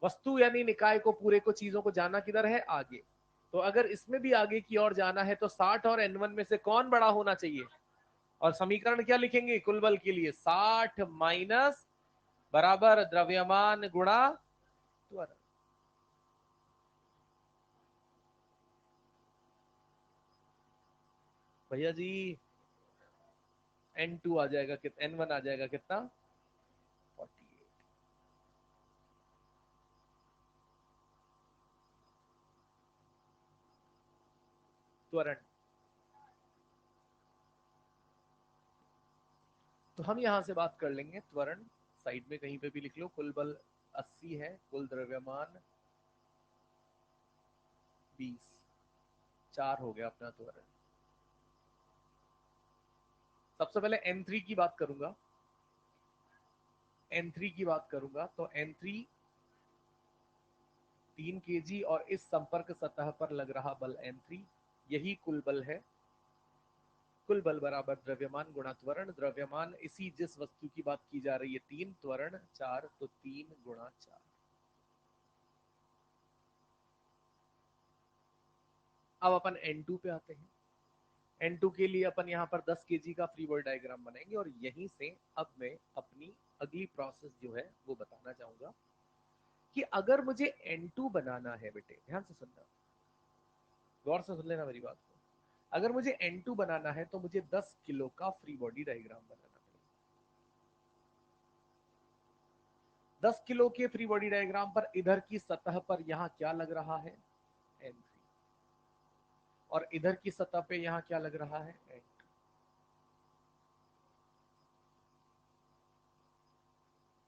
वस्तु यानी निकाय को, पूरे को, चीजों को जाना किधर है? आगे। तो अगर इसमें भी आगे की ओर जाना है तो 60 और N1 में से कौन बड़ा होना चाहिए? और समीकरण क्या लिखेंगे कुल बल के लिए? 60 माइनस बराबर द्रव्यमान गुणा त्वरण। भैया जी N2 आ जाएगा कितना, N1 आ जाएगा कितना? 48। त्वरण। तो हम यहां से बात कर लेंगे त्वरण, साइड में कहीं पे भी लिख लो। कुल बल 80 है, कुल द्रव्यमान 20, 4 हो गया अपना त्वरण। सबसे पहले N3 की बात करूंगा। N3 की बात करूंगा तो N3 3 kg और इस संपर्क सतह पर लग रहा बल N3, यही कुल बल है। कुल बल बराबर द्रव्यमान गुणा त्वरण। द्रव्यमान इसी जिस वस्तु की बात की जा रही है 3, त्वरण 4, तो 3 गुणा 4। अब अपन N2 पे आते हैं। N2 के लिए अपन यहाँ पर 10 kg का फ्री बॉडी डायग्राम बनाएंगे और यहीं से अब मैं अपनी अगली प्रोसेस जो है वो बताना चाहूंगा कि अगर मुझे N2 बनाना है, बेटे ध्यान से सुनना, गौर से सुन लेना मेरी बात को। अगर मुझे N2 बनाना है तो मुझे 10 किलो का फ्री बॉडी डायग्राम बनाना पड़ेगा। 10 किलो के फ्री बॉडी डायग्राम पर इधर की सतह पर यहां क्या लग रहा है, N3, और इधर की सतह पे यहां क्या लग रहा है, N2।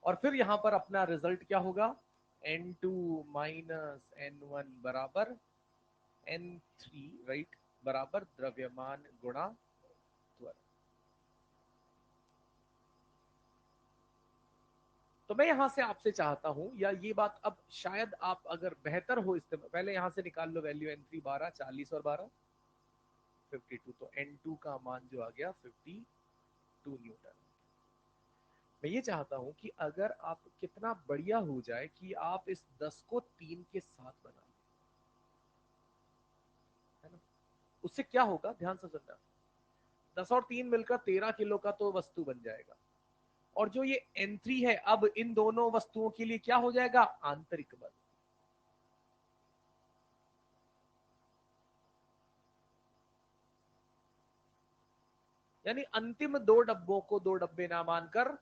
और फिर यहां पर अपना रिजल्ट क्या होगा, N2 माइनस N1 बराबर N3, राइट, बराबर द्रव्यमान गुणा त्वरण। तो मैं यहां से आपसे चाहता हूं, या ये बात अब शायद आप अगर बेहतर हो इस्तेमाल, पहले यहां से निकाल लो वैल्यू N3 12, 40 और 12 52, तो N2 का मान जो आ गया 52 न्यूटन। मैं ये चाहता हूं कि अगर आप कितना बढ़िया हो जाए कि आप इस 10 को 3 के साथ बना लो, है ना। उससे क्या होगा, ध्यान से सुनना, 10 और 3 मिलकर 13 किलो का तो वस्तु बन जाएगा। और जो ये N3 है, अब इन दोनों वस्तुओं के लिए क्या हो जाएगा, आंतरिक बल। यानी अंतिम 2 डब्बों को 2 डब्बे ना मानकर,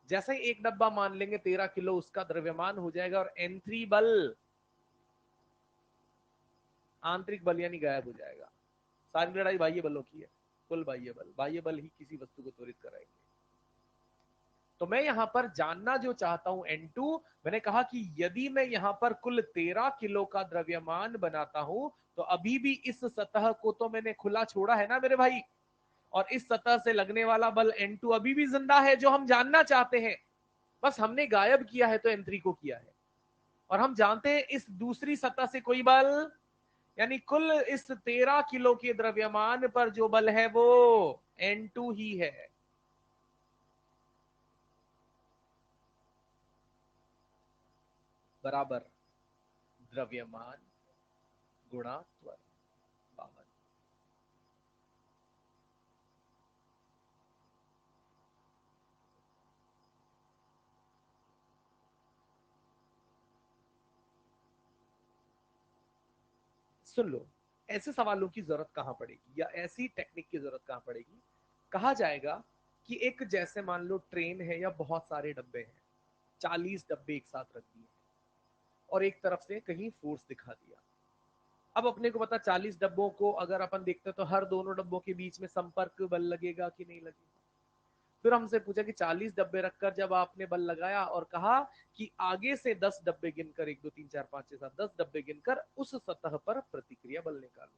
जैसे ही एक डब्बा मान लेंगे 13 किलो उसका द्रव्यमान हो जाएगा, और N3 बल आंतरिक बल यानी गायब हो जाएगा। सारी लड़ाई बाह्य बलों की है, कुल बाह्य बल ही किसी वस्तु को त्वरित कराएंगे। तो मैं यहां पर जानना जो चाहता हूं N2, मैंने कहा कि यदि मैं यहां पर कुल 13 किलो का द्रव्यमान बनाता हूं तो अभी भी इस सतह को तो मैंने खुला छोड़ा है ना मेरे भाई, और इस सतह से लगने वाला बल N2 अभी भी जिंदा है, जो हम जानना चाहते हैं। बस हमने गायब किया है तो N3 को किया है, और हम जानते हैं इस दूसरी सतह से कोई बल, यानी कुल इस 13 किलो के द्रव्यमान पर जो बल है वो N2 ही है। बराबर द्रव्यमान गुणा त्वरण 52। सुन लो, ऐसे सवालों की जरूरत कहां पड़ेगी, या ऐसी टेक्निक की जरूरत कहां पड़ेगी। कहा जाएगा कि एक जैसे मान लो ट्रेन है या बहुत सारे डब्बे हैं, 40 डब्बे एक साथ रख दिए और एक तरफ से कहीं फोर्स दिखा दिया। अब अपने को पता 40 डब्बों को अगर अपन देखते तो हर दोनों डब्बों के बीच में संपर्क बल लगेगा कि नहीं लगेगा। फिर हमसे पूछा कि 40 डब्बे रखकर जब आपने बल लगाया और कहा कि आगे से 10 डब्बे गिनकर, 1 2 3 4 5 6 7 10 डब्बे गिनकर उस सतह पर प्रतिक्रिया बल निकालो।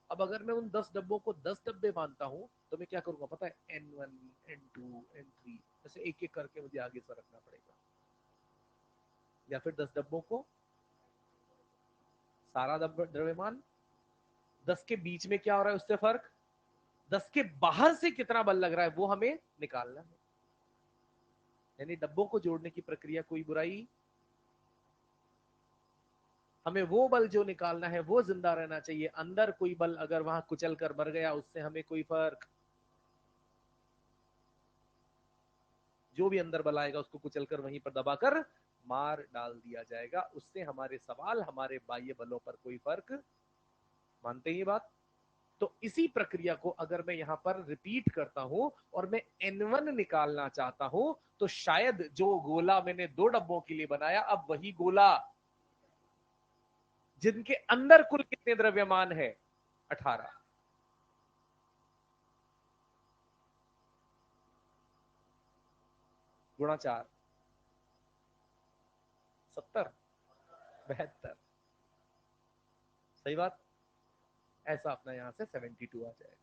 अब अगर मैं उन 10 डब्बों को 10 डब्बे मानता हूं तो मैं क्या करूंगा पता है, N1 N2 N3 ऐसे एक एक करके मुझे आगे से रखना पड़ेगा। या फिर 10 डब्बों को सारा द्रव्यमान, 10 के बीच में क्या हो रहा है उससे फर्क, 10 के बाहर से कितना बल लग रहा है वो हमें निकालना है। यानी डब्बों को जोड़ने की प्रक्रिया कोई बुराई, हमें वो बल जो निकालना है वो जिंदा रहना चाहिए। अंदर कोई बल अगर वहां कुचल कर मर गया उससे हमें कोई फर्क, जो भी अंदर बल आएगा उसको कुचल कर वहीं पर दबाकर मार डाल दिया जाएगा। उससे हमारे सवाल, हमारे बाह्य बलों पर कोई फर्क, मानते हैं ये बात। तो इसी प्रक्रिया को अगर मैं यहां पर रिपीट करता हूं और मैं N1 निकालना चाहता हूं, तो शायद जो गोला मैंने 2 डब्बों के लिए बनाया, अब वही गोला जिनके अंदर कुल कितने द्रव्यमान है? 18। गुणा 4, 70, 72। सही बात। ऐसा अपना यहां से 72 आ जाएगा।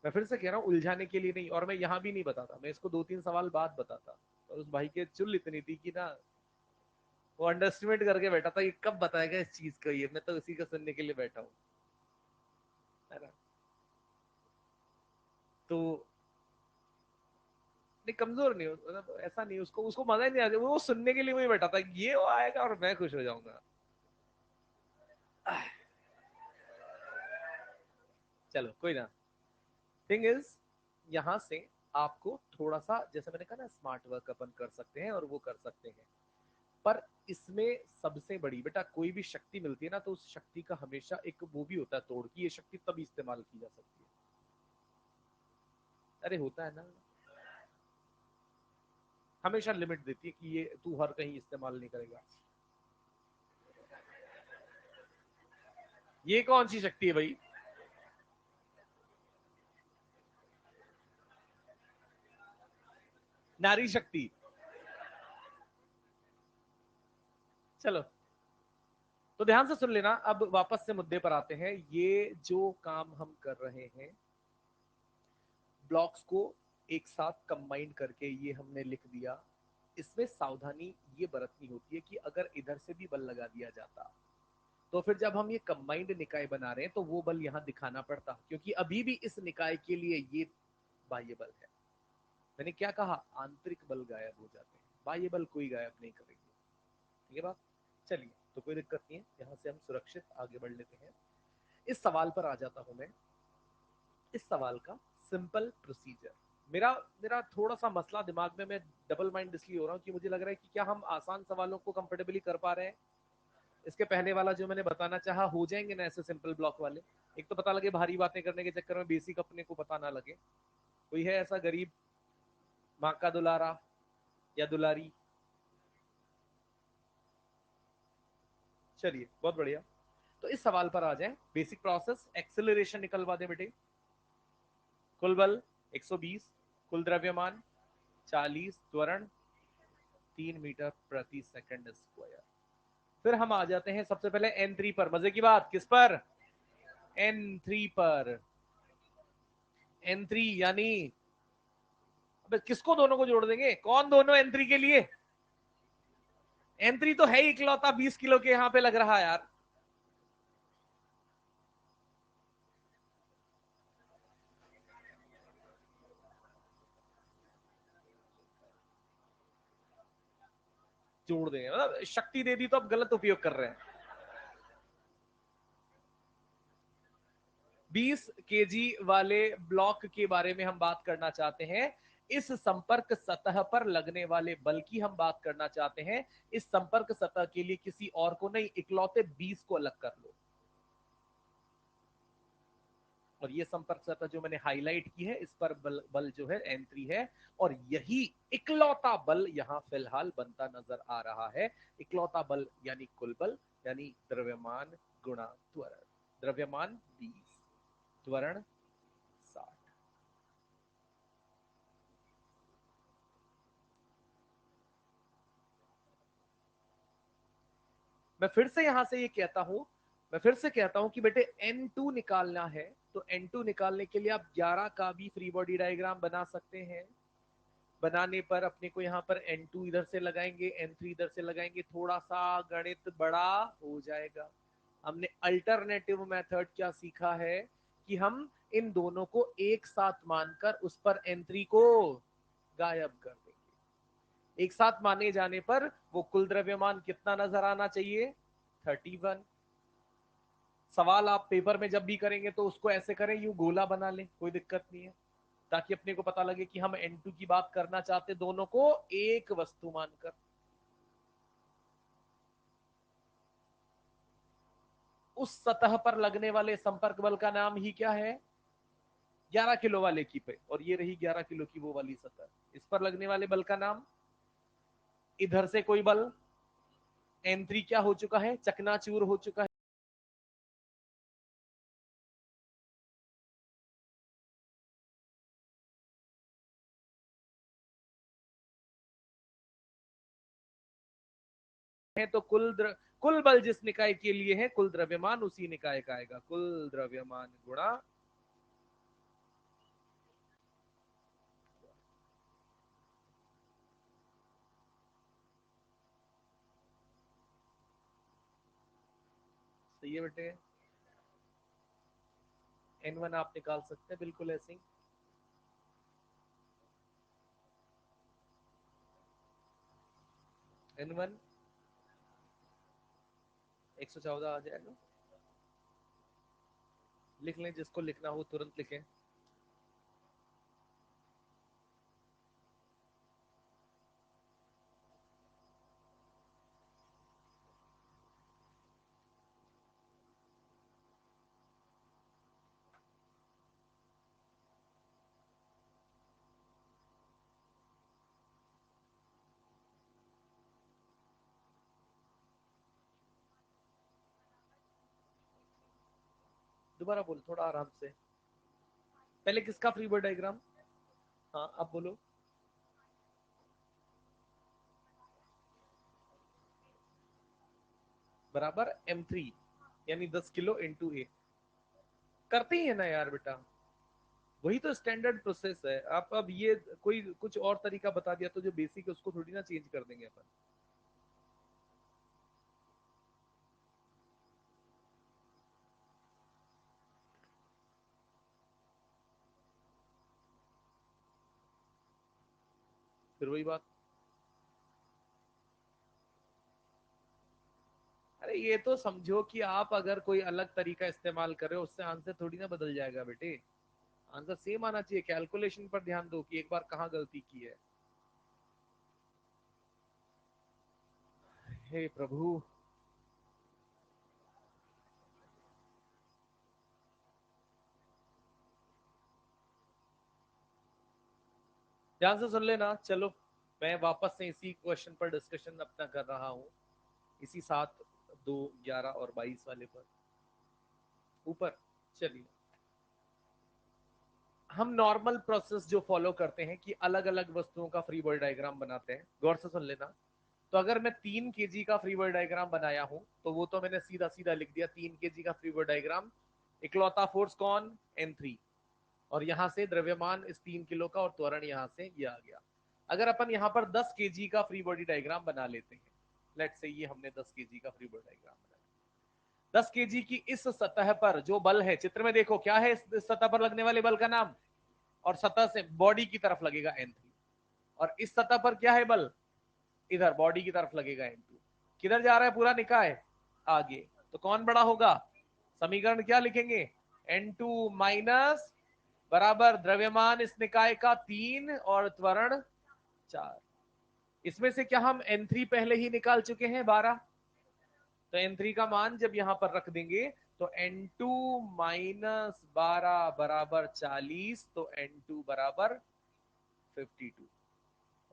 मैं फिर से कह रहा हूं, उलझाने के लिए नहीं, और मैं यहां भी नहीं बताता, मैं इसको 2-3 सवाल बाद बताता। और उस भाई के चुल इतनी थी कि ना, वो अंडरस्टिमेट करके बैठा था, ये कब बताएगा इस चीज को, ये मैं तो उसी को सुनने के लिए बैठा हूं, है ना। तो नहीं, कमजोर नहीं, मतलब ऐसा नहीं, उसको उसको मजा ही नहीं आता, वो सुनने के लिए वही बैठा था, ये वो आएगा और मैं खुश हो जाऊंगा। चलो कोई ना। थिंग इज, यहां से आपको थोड़ा सा, जैसे मैंने कहा ना, स्मार्ट वर्क अपन कर सकते हैं और वो कर सकते हैं। पर इसमें सबसे बड़ी, बेटा कोई भी शक्ति मिलती है ना, तो उस शक्ति का हमेशा एक वो भी होता है तोड़, कि ये शक्ति तभी इस्तेमाल की जा सकती है। अरे होता है ना, हमेशा लिमिट देती है कि ये तू हर कहीं इस्तेमाल नहीं करेगा। ये कौन सी शक्ति है भाई? नारी शक्ति। चलो, तो ध्यान से सुन लेना। अब वापस से मुद्दे पर आते हैं। ये जो काम हम कर रहे हैं, ब्लॉक्स को एक साथ कंबाइन करके ये हमने लिख दिया। इसमें सावधानी ये बरतनी होती है कि अगर इधर से भी बल लगा दिया जाता, तो फिर जब हम ये कंबाइंड निकाय बना रहे हैं तो वो बल यहाँ दिखाना पड़ता, क्योंकि अभी भी इस निकाय के लिए ये बाह्य बल है। मैंने क्या कहा? आंतरिक बल गायब हो जाते हैं, बाह्य बल कोई गायब नहीं करेंगे। ठीक है बात। चलिए, तो कोई दिक्कत नहीं है, यहाँ से हम सुरक्षित आगे बढ़ लेते हैं। इस सवाल पर आ जाता हूं मैं। इस सवाल का सिंपल प्रोसीजर, मेरा मेरा थोड़ा सा मसला दिमाग में, मैं डबल माइंड इसलिए हो रहा हूँ कि मुझे लग रहा है कि क्या हम आसान सवालों को कंफर्टेबली कर पा रहे हैं। इसके पहले वाला जो मैंने बताना चाहा, हो जाएंगे ना ऐसे सिंपल ब्लॉक वाले? एक तो पता लगे भारी बातें करने के चक्कर में बेसिक अपने को पता ना लगे। कोई है ऐसा गरीब, माँ का दुलारा या दुलारी? चलिए, बहुत बढ़िया। तो इस सवाल पर आ जाए। बेसिक प्रोसेस, एक्सेलरेशन निकलवा दे बेटे। कुल बल 120, कुल द्रव्यमान 40, त्वरण 3 मीटर प्रति सेकंड स्क्वायर। फिर हम आ जाते हैं सबसे पहले N3 पर। मजे की बात, किस पर? N3 पर। N3 यानी, अबे किसको, दोनों को जोड़ देंगे? कौन दोनों N3 के लिए? N3 तो है ही इकलौता 20 किलो के यहां पे लग रहा है यार। जोड़ देंगे, मतलब शक्ति दे दी तो अब गलत उपयोग कर रहे हैं। 20 kg वाले ब्लॉक के बारे में हम बात करना चाहते हैं। इस संपर्क सतह पर लगने वाले बल की हम बात करना चाहते हैं। इस संपर्क सतह के लिए किसी और को नहीं, इकलौते 20 को अलग कर लो। और ये संपर्क सतह जो मैंने हाईलाइट की है, इस पर बल जो है N3 है। और यही इकलौता बल यहां फिलहाल बनता नजर आ रहा है। इकलौता बल यानी कुल बल, यानी द्रव्यमान गुणा त्वरण। द्रव्यमान 20, त्वरण 60। मैं फिर से यहां से ये कहता हूं, मैं फिर से कहता हूं कि बेटे N2 निकालना है, तो N2 निकालने के लिए आप 11 का भी फ्री बॉडी डायग्राम बना सकते हैं। बनाने पर अपने को यहाँ पर N2 इधर से लगाएंगे, N3 इधर से लगाएंगे, थोड़ा सा गणित बड़ा हो जाएगा। हमने अल्टरनेटिव मेथड क्या सीखा है, कि हम इन दोनों को एक साथ मानकर उस पर N3 को गायब कर देंगे। एक साथ माने जाने पर वो कुल द्रव्यमान कितना नजर आना चाहिए? 31। सवाल आप पेपर में जब भी करेंगे तो उसको ऐसे करें, यूं गोला बना लें, कोई दिक्कत नहीं है, ताकि अपने को पता लगे कि हम N2 की बात करना चाहते, दोनों को एक वस्तु मानकर। उस सतह पर लगने वाले संपर्क बल का नाम ही क्या है? 11 किलो वाले की पे, और ये रही 11 किलो की वो वाली सतह। इस पर लगने वाले बल का नाम, इधर से कोई बल N3 क्या हो चुका है, चकनाचूर हो चुका है। तो कुल बल जिस निकाय के लिए है, कुल द्रव्यमान उसी निकाय का आएगा। कुल द्रव्यमान गुणा सही है बेटे। N1 आप निकाल सकते हैं बिल्कुल ऐसे ही। N1 114 आ जाएगा। लिख लें, जिसको लिखना हो तुरंत लिखें। दोबारा बोल, थोड़ा आराम से। पहले किसका फ्री बॉडी डायग्राम? हाँ अब बोलो। बराबर M3 यानी 10 किलो इंटू ए। करते ही है ना यार बेटा, वही तो स्टैंडर्ड प्रोसेस है। आप अब ये कोई कुछ और तरीका बता दिया तो जो बेसिक है उसको थोड़ी ना चेंज कर देंगे अपन। फिर वही बात। अरे ये तो समझो कि आप अगर कोई अलग तरीका इस्तेमाल कर रहे हो, उससे आंसर थोड़ी ना बदल जाएगा बेटे। आंसर सेम आना चाहिए। कैलकुलेशन पर ध्यान दो कि एक बार कहाँ गलती की है। हे प्रभु। ध्यान से सुन लेना। चलो मैं वापस से इसी क्वेश्चन पर डिस्कशन अपना कर रहा हूँ, इसी 7, 2, 11 और 22 वाले पर ऊपर। चलिए, हम नॉर्मल प्रोसेस जो फॉलो करते हैं कि अलग अलग वस्तुओं का फ्री बॉडी डायग्राम बनाते हैं। गौर से सुन लेना। तो अगर मैं 3 kg का फ्री बॉडी डायग्राम बनाया हूं, तो वो तो मैंने सीधा सीधा लिख दिया 3 kg का फ्री बॉडी डायग्राम। इकलौता फोर्स कौन? N3। और यहां से द्रव्यमान इस 3 किलो का, और त्वरण यहां से ये आ गया। अगर अपन यहाँ पर 10 kg का फ्री बॉडी डायग्राम बना लेते हैं, लेट से ये हमने 10 kg का फ्री बॉडी डायग्राम बनाया। 10 kg की इस सतह पर जो बल है, चित्र में देखो क्या है इस सतह पर लगने वाले बल का नाम, और सतह से बॉडी की तरफ लगेगा N3। और इस सतह पर क्या है बल? इधर बॉडी की तरफ लगेगा N2। किधर जा रहा है पूरा निकाय? आगे। तो कौन बड़ा होगा? समीकरण क्या लिखेंगे? N2 माइनस बराबर द्रव्यमान इस निकाय का 3 और त्वरण 4। इसमें से क्या हम N3 पहले ही निकाल चुके हैं 12? तो N3 का मान जब यहां पर रख देंगे तो N2 माइनस 12 बराबर 40, तो N2 बराबर 52।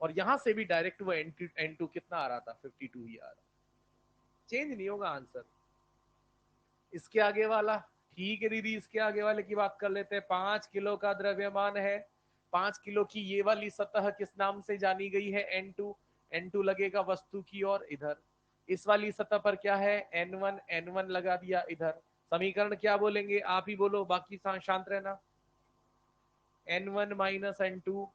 और यहां से भी डायरेक्ट वो N2 कितना आ रहा था? 52 ही आ रहा। चेंज नहीं होगा आंसर। इसके आगे वाला ठीक है दीदी, इसके आगे वाले की बात कर लेते हैं। 5 किलो का द्रव्यमान है। 5 किलो की ये वाली सतह किस नाम से जानी गई है? N2। N2 लगेगा वस्तु की ओर इधर। इस वाली सतह पर क्या है? N1। N1 लगा दिया इधर। समीकरण क्या बोलेंगे? आप ही बोलो, बाकी शांत रहना। N1 minus N2।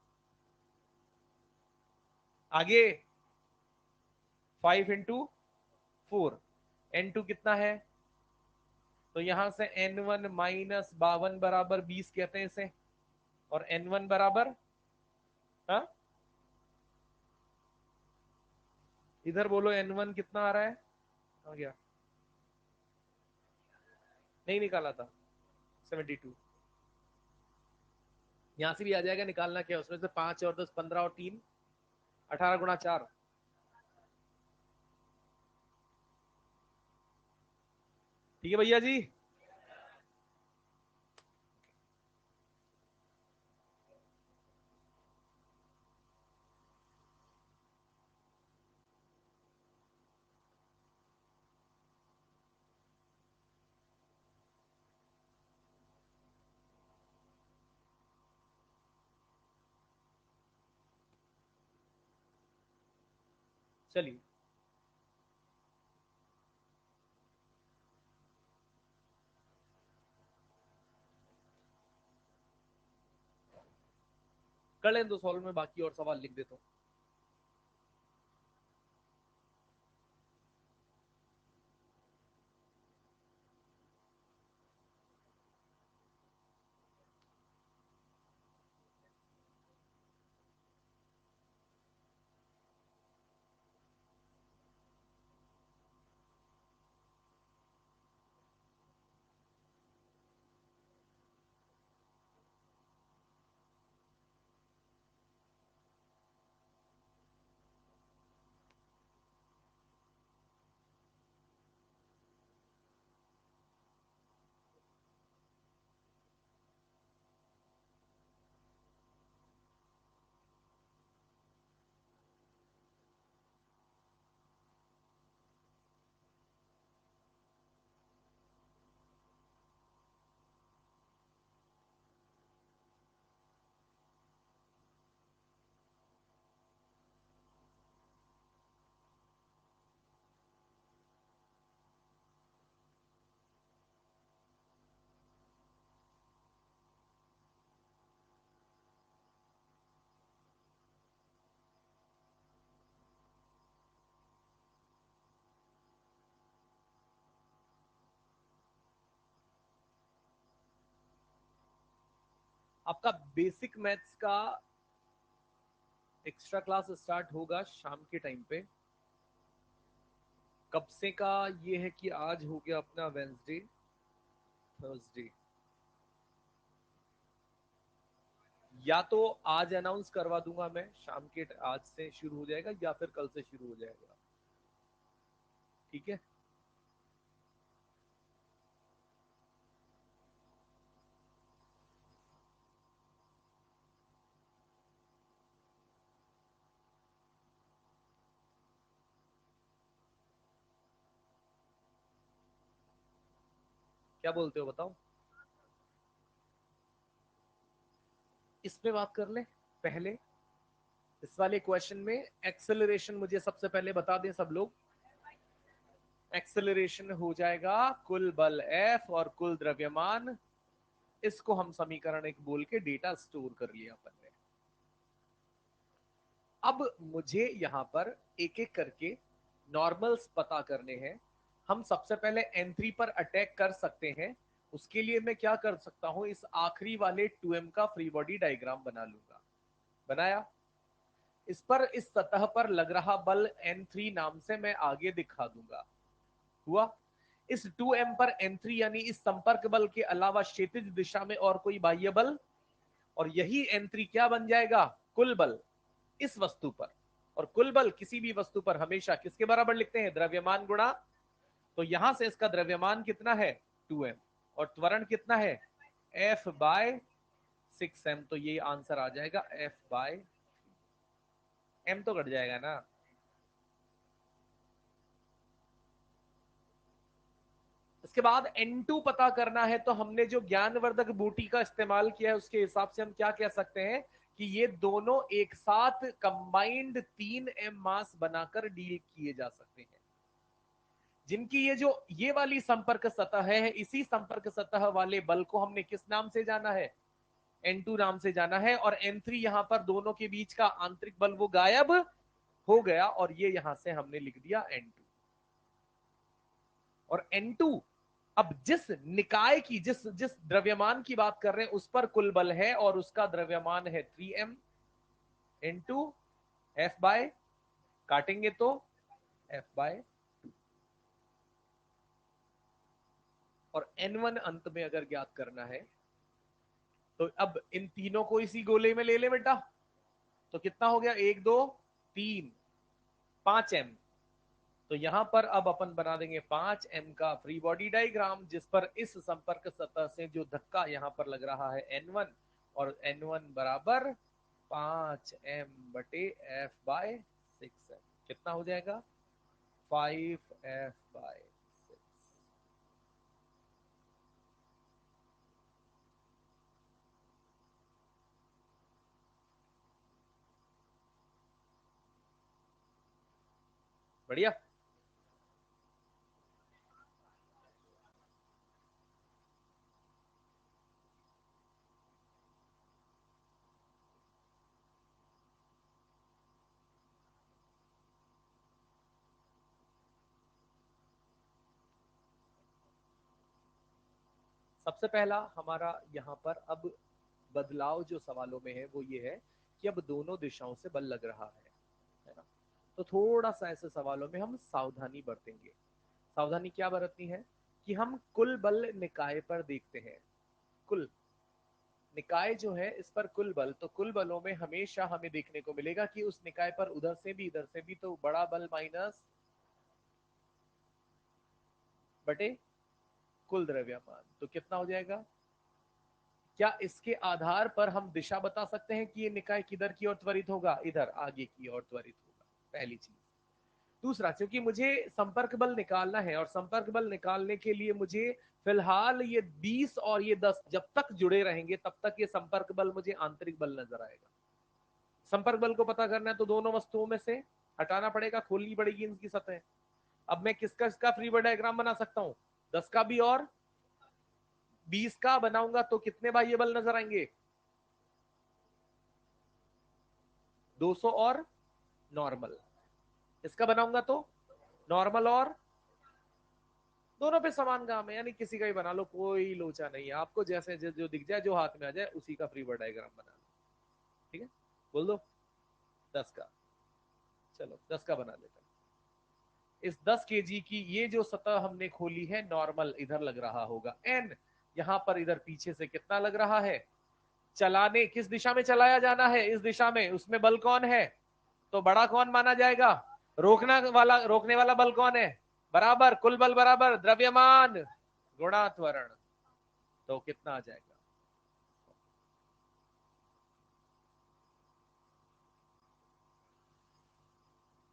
आगे 5 into 4। N2 कितना है? तो यहां से N1 माइनस 52 बराबर 20 कहते हैं इसे। और N1 बराबर, हाँ इधर बोलो N1 कितना आ रहा है? आ गया, नहीं निकाला था 72। यहां से भी आ जाएगा, निकालना क्या उसमें से? 5 और 10 15 और 3 18 × 4। ठीक है भैया जी। चलिए, कर लें 2 सॉल्व में, बाकी और सवाल लिख देता हूँ। आपका बेसिक मैथ्स का एक्स्ट्रा क्लास स्टार्ट होगा शाम के टाइम पे। कब से का ये है कि आज हो गया अपना वेंसडे, थर्सडे, या तो आज अनाउंस करवा दूंगा मैं शाम के, आज से शुरू हो जाएगा या फिर कल से शुरू हो जाएगा। ठीक है, क्या बोलते हो बताओ। इस पे बात कर ले पहले। इस वाले क्वेश्चन में एक्सेलरेशन मुझे सबसे पहले बता दें सब लोग। एक्सेलरेशन हो जाएगा कुल बल F और कुल द्रव्यमान। इसको हम समीकरण एक बोल के डेटा स्टोर कर लिया अपन ने। अब मुझे यहां पर एक एक करके नॉर्मल्स पता करने हैं। हम सबसे पहले N3 पर अटैक कर सकते हैं। उसके लिए मैं क्या कर सकता हूं, इस आखिरी वाले 2m का फ्री बॉडी डायग्राम बना लूंगा। बनाया। इस पर इस सतह पर लग रहा बल N3 नाम से मैं आगे दिखा दूंगा। हुआ। इस 2m पर N3 यानी इस संपर्क बल के अलावा क्षैतिज दिशा में और कोई बाह्य बल, और यही N3 क्या बन जाएगा, कुल बल इस वस्तु पर। और कुल बल किसी भी वस्तु पर हमेशा किसके बराबर लिखते हैं, द्रव्यमान गुणा। तो यहां से इसका द्रव्यमान कितना है 2m, और त्वरण कितना है F बाय 6m। तो ये आंसर आ जाएगा F बाय m, तो कट जाएगा ना। इसके बाद N2 पता करना है, तो हमने जो ज्ञानवर्धक बूटी का इस्तेमाल किया है उसके हिसाब से हम क्या कह सकते हैं कि ये दोनों एक साथ कंबाइंड 3m मास बनाकर डील किए जा सकते हैं। जिनकी ये वाली संपर्क सतह है, इसी संपर्क सतह वाले बल को हमने किस नाम से जाना है, N2 नाम से जाना है। और N3 यहां पर दोनों के बीच का आंतरिक बल वो गायब हो गया, और ये यहां से हमने लिख दिया N2। और N2 अब जिस निकाय की, जिस जिस द्रव्यमान की बात कर रहे हैं उस पर कुल बल है, और उसका द्रव्यमान है 3m इंटू F बाय, काटेंगे तो F बाय, और N1 अंत में अगर ज्ञात करना है तो अब इन तीनों को इसी गोले में ले ले बेटा। तो कितना हो गया, 1 2 3 5m। तो यहां पर अब अपन बना देंगे 5m का फ्री बॉडी डायग्राम, जिस पर इस संपर्क सतह से जो धक्का यहां पर लग रहा है N1, और N1 बराबर 5m बटे F बाय 6m। कितना हो जाएगा 5F बाय 6। बढ़िया। सबसे पहला हमारा यहाँ पर अब बदलाव जो सवालों में है वो ये है कि अब दोनों दिशाओं से बल लग रहा है ना। तो थोड़ा सा ऐसे सवालों में हम सावधानी बरतेंगे। सावधानी क्या बरतनी है कि हम कुल बल निकाय पर देखते हैं। कुल निकाय जो है इस पर कुल बल, तो कुल बलों में हमेशा हमें देखने को मिलेगा कि उस निकाय पर उधर से भी इधर से भी तो बड़ा बल माइनस बटे कुल द्रव्यमान, तो कितना हो जाएगा। क्या इसके आधार पर हम दिशा बता सकते हैं कि ये निकाय किधर की ओर त्वरित होगा, इधर आगे की ओर त्वरित होगा, पहली चीज। दूसरा, क्योंकि मुझे संपर्क बल निकालना है और संपर्क बल निकालने के लिए मुझे फिलहाल ये 20 और ये 10 जब तक जुड़े रहेंगे तब तक ये संपर्क बल मुझे आंतरिक बल नजर आएगा। संपर्क बल को पता करना है तो दोनों वस्तुओं में से हटाना पड़ेगा, खोलनी पड़ेगी इनकी सतह। अब मैं किसका इसका फ्री बॉडी डायग्राम बना सकता हूं, 10 का भी और 20 का बनाऊंगा तो कितने बाह्य बल नजर आएंगे, 200 और नॉर्मल। इसका बनाऊंगा तो नॉर्मल और दोनों पे समान काम है, यानी किसी का भी बना लो, कोई लोचा नहीं है। आपको जैसे जो दिख जाए, जो हाथ में आ जाए उसी का फ्री बॉडी डायग्राम बना लो। ठीक है, बोल दो 10 का। चलो 10 का बना लेते हैं। इस 10 केजी की ये जो सतह हमने खोली है, नॉर्मल इधर लग रहा होगा एन, यहां पर इधर पीछे से कितना लग रहा है, चलाने किस दिशा में चलाया जाना है, इस दिशा में, उसमें बल कौन है, तो बड़ा कौन माना जाएगा, रोकना वाला, रोकने वाला बल कौन है, बराबर कुल बल बराबर द्रव्यमान गुणा त्वरण, तो कितना आ जाएगा।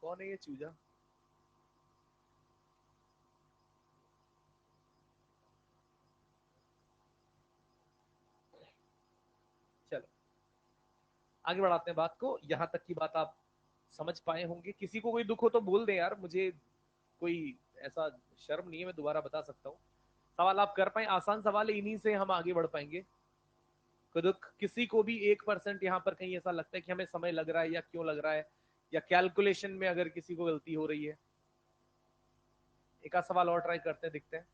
कौन है ये चूजा। चलो आगे बढ़ाते हैं बात को, यहां तक की बात आप समझ पाए होंगे। किसी को कोई दुख हो तो बोल दे यार, मुझे कोई ऐसा शर्म नहीं है, मैं दोबारा बता सकता हूँ। सवाल आप कर पाए, आसान सवाल है, इन्हीं से हम आगे बढ़ पाएंगे। दुख किसी को भी 1% यहाँ पर कहीं ऐसा लगता है कि हमें समय लग रहा है या क्यों लग रहा है, या कैलकुलेशन में अगर किसी को गलती हो रही है। एक आध सवाल और ट्राई करते हैं, दिखते हैं।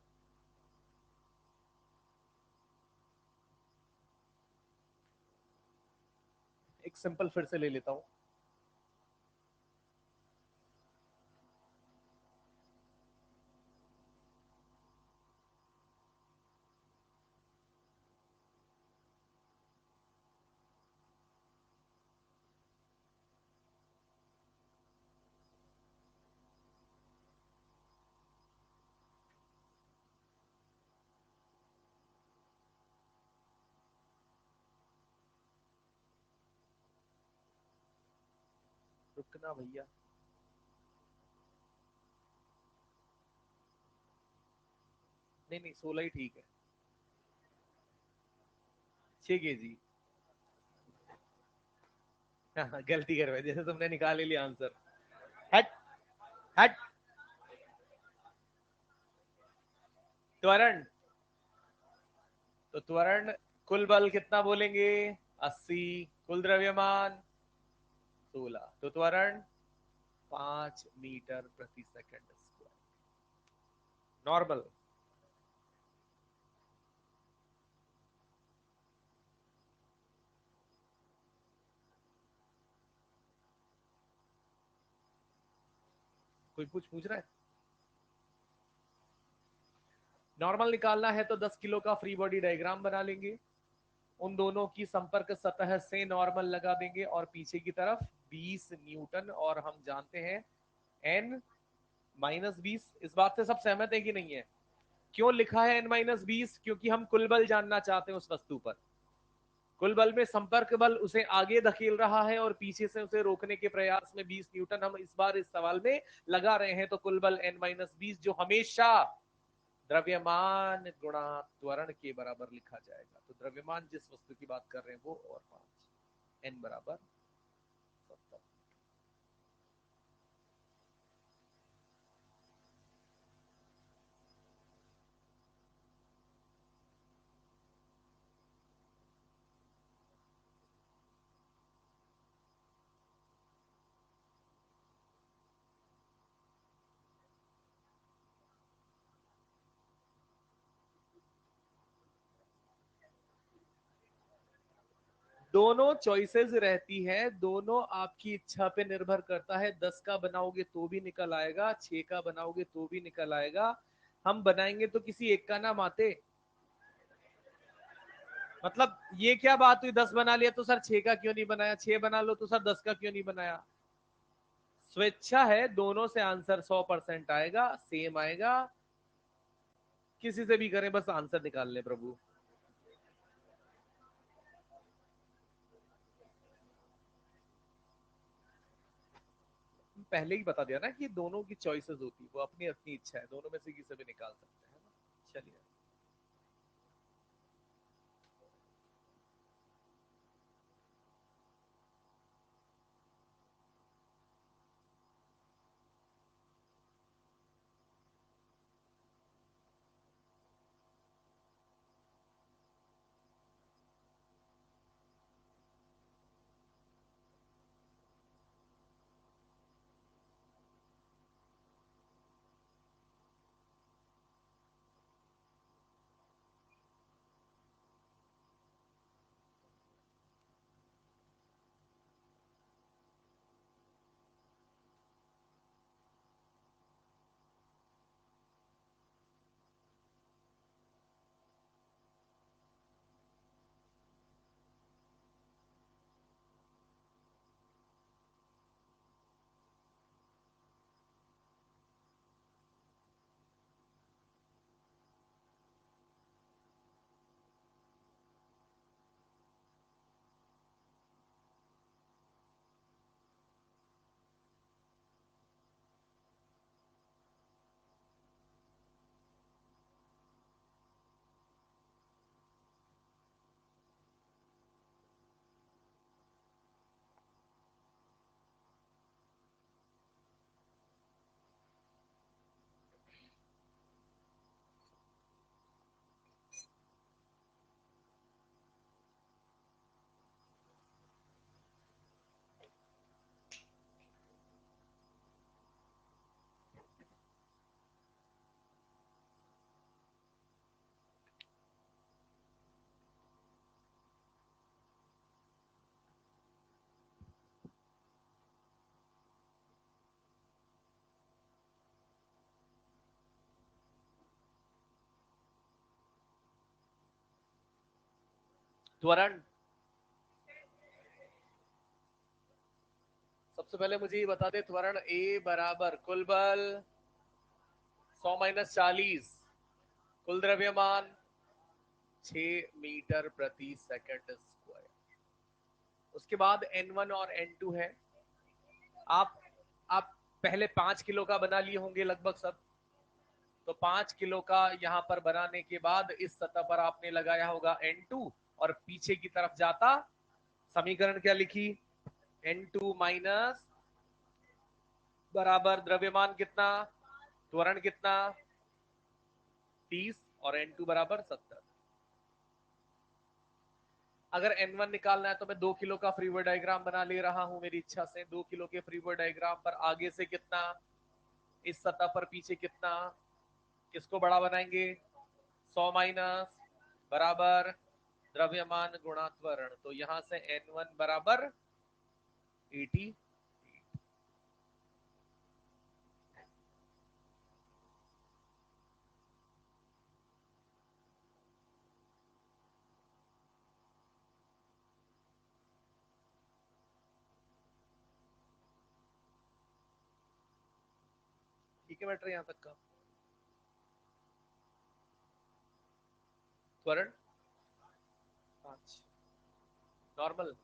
एक सिंपल फिर से ले लेता हूं। रुकना भैया, नहीं नहीं 16 ही ठीक है। 6 केजी। हाँ, गलती कर रहे, जैसे तुमने निकाल ही लिया आंसर। हट हट। त्वरण, तो त्वरण कुल बल कितना बोलेंगे, 80, कुल द्रव्यमान 16, तो त्वरण 5 मीटर प्रति सेकंड स्क्वायर। नॉर्मल, कोई पूछ रहा है। नॉर्मल निकालना है तो 10 किलो का फ्री बॉडी डायग्राम बना लेंगे, उन दोनों की संपर्क सतह से नॉर्मल लगा देंगे और पीछे की तरफ 20 न्यूटन, और हम जानते हैं एन -20। इस बात से सब सहमत है कि नहीं है। क्यों लिखा है n-20, क्योंकि हम कुल बल जानना चाहते हैं उस वस्तु पर। कुल बल में संपर्क बल उसे आगे धकेल रहा है और पीछे से उसे रोकने के प्रयास में 20 न्यूटन हम इस बार इस सवाल में लगा रहे हैं, तो कुल बल n-20 जो हमेशा द्रव्यमान गुणा त्वरण के बराबर लिखा जाएगा। तो द्रव्यमान जिस वस्तु की बात कर रहे हैं वो, और 5, n बराबर 70। दोनों चॉइसेस रहती है, दोनों आपकी इच्छा पे निर्भर करता है। 10 का बनाओगे तो भी निकल आएगा, 6 का बनाओगे तो भी निकल आएगा। हम बनाएंगे तो किसी एक का नाम आते। मतलब ये क्या बात हुई, 10 बना लिया तो सर 6 का क्यों नहीं बनाया, 6 बना लो तो सर 10 का क्यों नहीं बनाया। स्वेच्छा है, दोनों से आंसर 100% आएगा, सेम आएगा। किसी से भी करें, बस आंसर निकाल ले प्रभु। पहले ही बता दिया ना कि दोनों की चॉइसेस होती है, वो अपनी अपनी इच्छा है, दोनों में से किसी भी निकाल सकते हैं ना। चलिए, त्वरण। सबसे पहले मुझे ये बता दे, त्वरण ए बराबर कुल बल 100 - 40, कुल द्रव्यमान 6 मीटर प्रति सेकंड स्क्वायर। उसके बाद N1 और N2 है। आप आप पहले 5 किलो का बना लिए होंगे लगभग सब। तो 5 किलो का यहां पर बनाने के बाद इस सतह पर आपने लगाया होगा N2, और पीछे की तरफ जाता समीकरण क्या लिखी, N2 माइनस बराबर द्रव्यमान कितना, त्वरण कितना 30, और N2 बराबर 70। अगर N1 निकालना है तो मैं 2 किलो का फ्रीवर्ड डायग्राम बना ले रहा हूं मेरी इच्छा से। 2 किलो के फ्रीवर्ड डायग्राम पर आगे से कितना, इस सतह पर पीछे कितना, किसको बड़ा बनाएंगे, 100 माइनस बराबर द्रव्यमान गुणा त्वरण। तो यहां से N1 बराबर 80। ठीक है बेटर, यहां तक का त्वरण 5 नॉर्मल।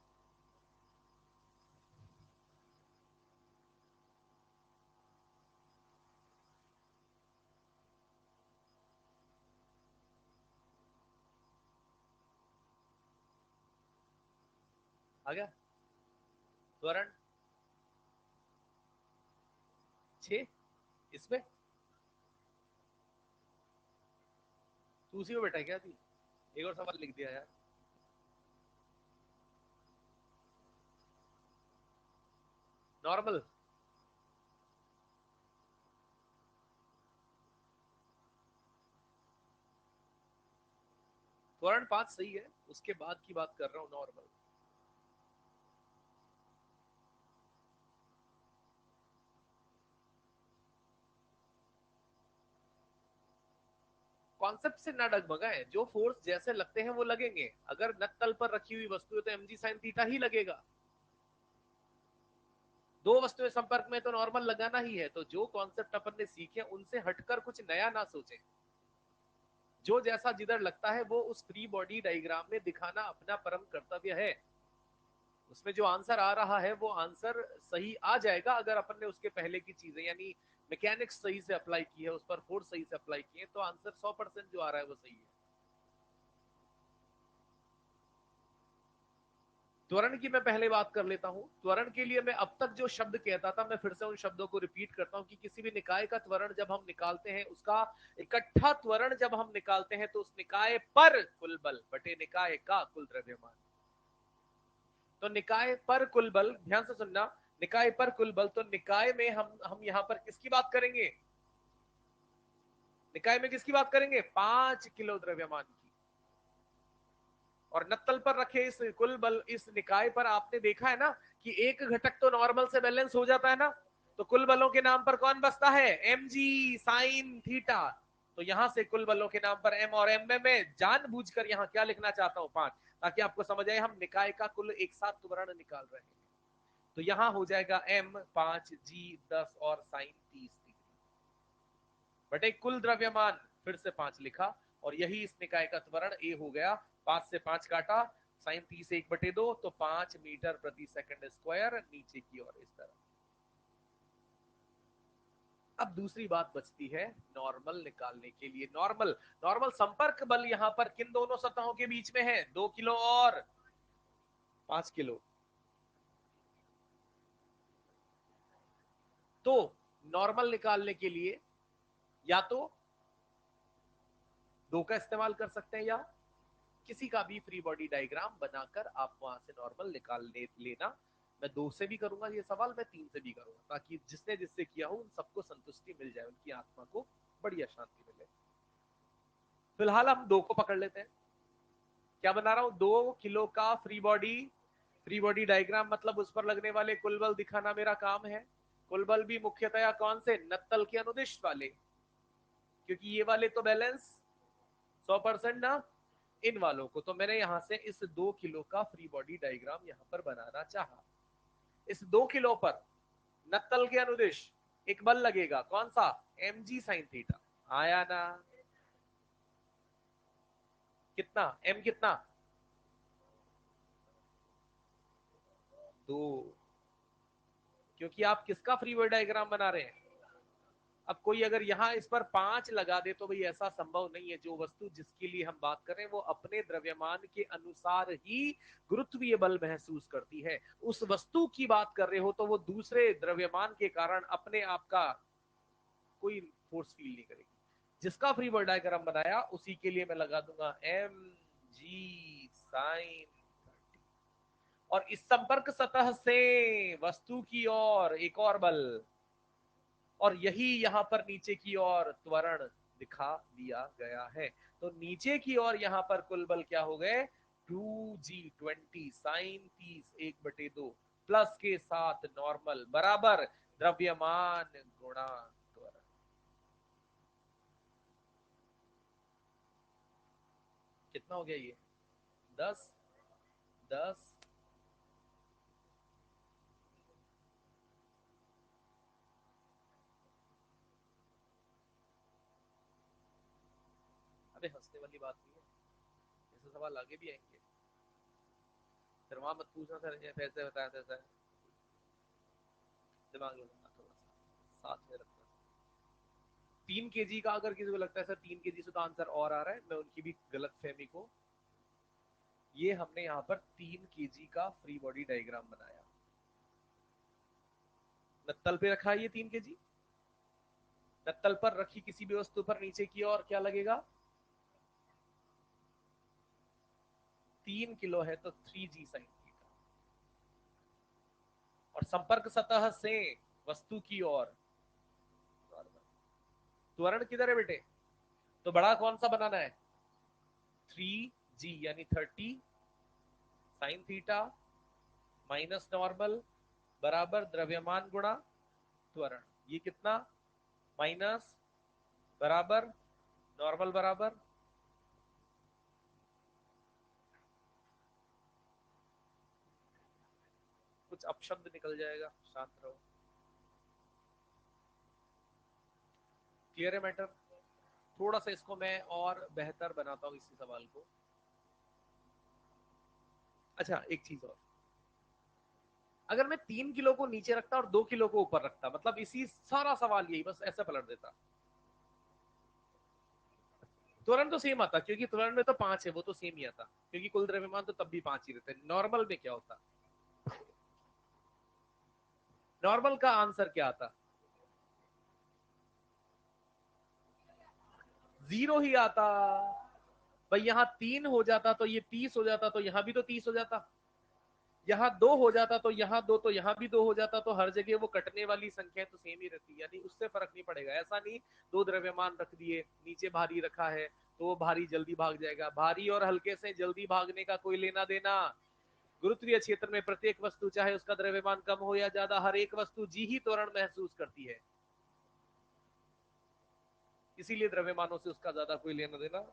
आ गया त्वरण 6 इसमें। तू उसी में बैठा क्या थी, एक और सवाल लिख दिया यार। नॉर्मल। त्वरण 5 सही है, उसके बाद की बात कर रहा हूँ नॉर्मल। कॉन्सेप्ट से ना डगमगाएं, जो फोर्स जैसे लगते हैं वो लगेंगे। अगर नत तल पर रखी हुई वस्तु है तो mg sin थीटा ही लगेगा। दो वस्तुएं संपर्क में तो नॉर्मल लगाना ही है। तो जो कॉन्सेप्ट अपन ने सीखे उनसे हटकर कुछ नया ना सोचें, जो जैसा जिधर लगता है वो उस फ्री बॉडी डायग्राम में दिखाना अपना परम कर्तव्य है। उसमें जो आंसर आ रहा है वो आंसर सही आ जाएगा अगर अपन ने उसके पहले की चीजें यानी मैकेनिक्स सही से अप्लाई की है, उस पर फोर्स सही से अप्लाई किए, तो आंसर 100% जो आ रहा है वो सही है। त्वरण की मैं पहले बात कर लेता हूं। त्वरण के लिए मैं अब तक जो शब्द कहता था मैं फिर से उन शब्दों को रिपीट करता हूं कि किसी भी निकाय का त्वरण जब हम निकालते हैं, उसका इकट्ठा त्वरण जब हम निकालते हैं तो उस निकाय पर कुल बल बटे निकाय का कुल द्रव्यमान। तो निकाय पर कुल बल, ध्यान से सुनना, निकाय पर कुल बल, तो निकाय में हम यहां पर किसकी बात करेंगे? निकाय में किसकी बात करेंगे? 5 किलो द्रव्यमान की। और नत्तल पर रखे इस कुल बल, इस निकाय पर आपने देखा है ना कि एक घटक तो नॉर्मल से बैलेंस हो जाता है ना, तो कुल बलों के नाम पर कौन बसता है? mg sin theta. तो यहां से कुल बलों के नाम पर m और m में मैं जानबूझकर यहां क्या लिखना चाहता हूं? 5, ताकि आपको समझ आए हम निकाय का कुल एक साथ त्वरण निकाल रहे हैं। तो यहां हो जाएगा m 5, g 10 और sin 30 डिग्री बटे कुल द्रव्यमान, फिर से 5 लिखा, और यही इस निकाय का त्वरण a हो गया। 5 से 5 काटा, साइन 30 1/2, तो 5 मीटर प्रति सेकंड स्क्वायर नीचे की ओर इस तरह। अब दूसरी बात बचती है नॉर्मल निकालने के लिए। नॉर्मल, नॉर्मल संपर्क बल यहां पर किन दोनों सतहों के बीच में है? 2 किलो और 5 किलो। तो नॉर्मल निकालने के लिए या तो 2 का इस्तेमाल कर सकते हैं, या किसी का भी फ्री बॉडी डायग्राम बनाकर आप वहां से नॉर्मल निकाल लेना। मैं 2 से भी करूंगा ये सवाल, मैं 3 से भी करूंगा, ताकि जिसने जिससे किया हो उन सबको संतुष्टि मिल जाए, उनकी आत्मा को बढ़िया शांति मिले। फिलहाल हम 2 को पकड़ लेते हैं। क्या बना रहा हूं? 2 किलो का फ्री बॉडी डायग्राम, मतलब उस पर लगने वाले कुल बल दिखाना मेरा काम है। कुल बल भी मुख्यतया कौन से? नत्तल के अनुदिश वाले, क्योंकि ये वाले तो बैलेंस 100% ना, इन वालों को। तो मैंने यहां से इस 2 किलो का फ्री बॉडी डायग्राम यहां पर बनाना चाहा। इस 2 किलो पर नत्तल के अनुदिश एक बल लगेगा, कौन सा? mg sin theta. आया ना? कितना m? कितना? 2। क्योंकि आप किसका फ्री बॉडी डायग्राम बना रहे हैं? अब कोई अगर यहां इस पर 5 लगा दे तो भाई ऐसा संभव नहीं है। जो वस्तु जिसके लिए हम बात कर रहे हैं वो अपने द्रव्यमान के अनुसार ही गुरुत्वीय बल महसूस करती है। उस वस्तु की बात कर रहे हो तो वो दूसरे द्रव्यमान के कारण अपने आप का कोई फोर्स फील नहीं करेगी। जिसका फ्री बॉडी डायग्राम बनाया उसी के लिए मैं लगा दूंगा mg sin, और इस संपर्क सतह से वस्तु की ओर एक और बल, और यही यहां पर नीचे की ओर त्वरण दिखा दिया गया है। तो नीचे की ओर यहां पर कुल बल क्या हो गए? 2g20 साइन 30 1/2 प्लस के साथ नॉर्मल बराबर द्रव्यमान गुणा त्वरण। कितना हो गया ये? 10 10। अबे हंसने वाली बात नहीं है, ऐसे सवाल आगे भी आएंगे। फिर वहां मत पूछना सर ऐसे बताया था, दिमाग लगाना थोड़ा सा, साथ में रखना। 3 kg का अगर किसी को लगता है सर 3 kg से तो आंसर और आ रहा है, मैं उनकी भी गलत फहमी को, ये हमने यहाँ पर 3 kg का फ्री बॉडी डायग्राम बनाया। नत्तल पे रखा है ये 3 kg। नत्तल पर रखी किसी भी वस्तु पर नीचे की ओर क्या लगेगा? 3 किलो है तो 3g साइन थीटा। और संपर्क सतह से वस्तु की ओर त्वरण किधर है बेटे? तो बड़ा कौन सा बनाना है? 3g यानी 30 साइन थीटा माइनस नॉर्मल बराबर द्रव्यमान गुणा त्वरण। ये कितना? माइनस बराबर नॉर्मल बराबर कुछ अपशब्द निकल जाएगा, शांत रहो। क्लियर है मैटर? थोड़ा सा इसको मैं और बेहतर बनाता हूं इसी सवाल को। अच्छा एक चीज और, अगर मैं 3 किलो को नीचे रखता और 2 किलो को ऊपर रखता, मतलब इसी सारा सवाल यही बस ऐसा पलट देता, त्वरण तो सेम आता, क्योंकि त्वरण में तो 5 है, वो तो सेम ही आता, क्योंकि कुल द्रव्यमान तो तब भी 5 ही रहते हैं। नॉर्मल में क्या होता? नॉर्मल का आंसर क्या आता? 0 ही आता। भाई यहाँ 3 हो जाता तो ये 30 हो जाता, तो यहाँ भी तो 30 हो जाता। यहाँ 2 हो जाता तो यहाँ 2, तो यहाँ भी 2 हो जाता, तो हर जगह वो कटने वाली संख्या तो सेम ही रहती, यानी उससे फर्क नहीं पड़ेगा। ऐसा नहीं दो द्रव्यमान रख दिए, नीचे भारी रखा है तो वो भारी जल्दी भाग जाएगा। भारी और हल्के से जल्दी भागने का कोई लेना देना। गुरुत्वीय क्षेत्र में प्रत्येक वस्तु, चाहे उसका द्रव्यमान कम हो या ज्यादा, हर एक वस्तु जी ही त्वरण महसूस करती है, इसीलिए द्रव्यमानों से उसका ज्यादा कोई लेना देना।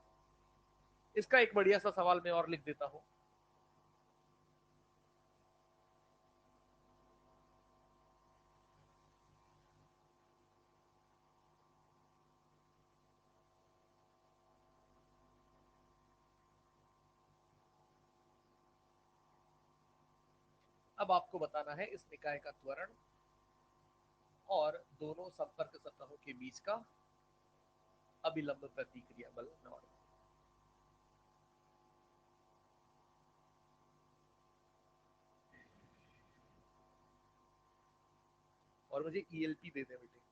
इसका एक बढ़िया सा सवाल मैं और लिख देता हूं। अब आपको बताना है इस निकाय का त्वरण और दोनों संपर्क सतहों के बीच का अभिलंब प्रतिक्रिया बल नॉर्मल। और मुझे ईएलपी दे दे बेटे।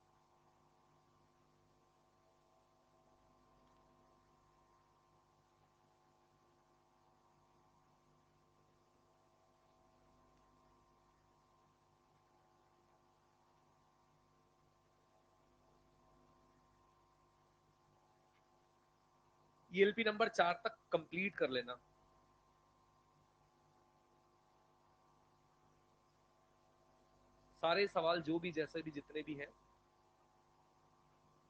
ईएलपी नंबर 4 तक कंप्लीट कर लेना। सारे सवाल जो भी जैसे भी जितने भी हैं,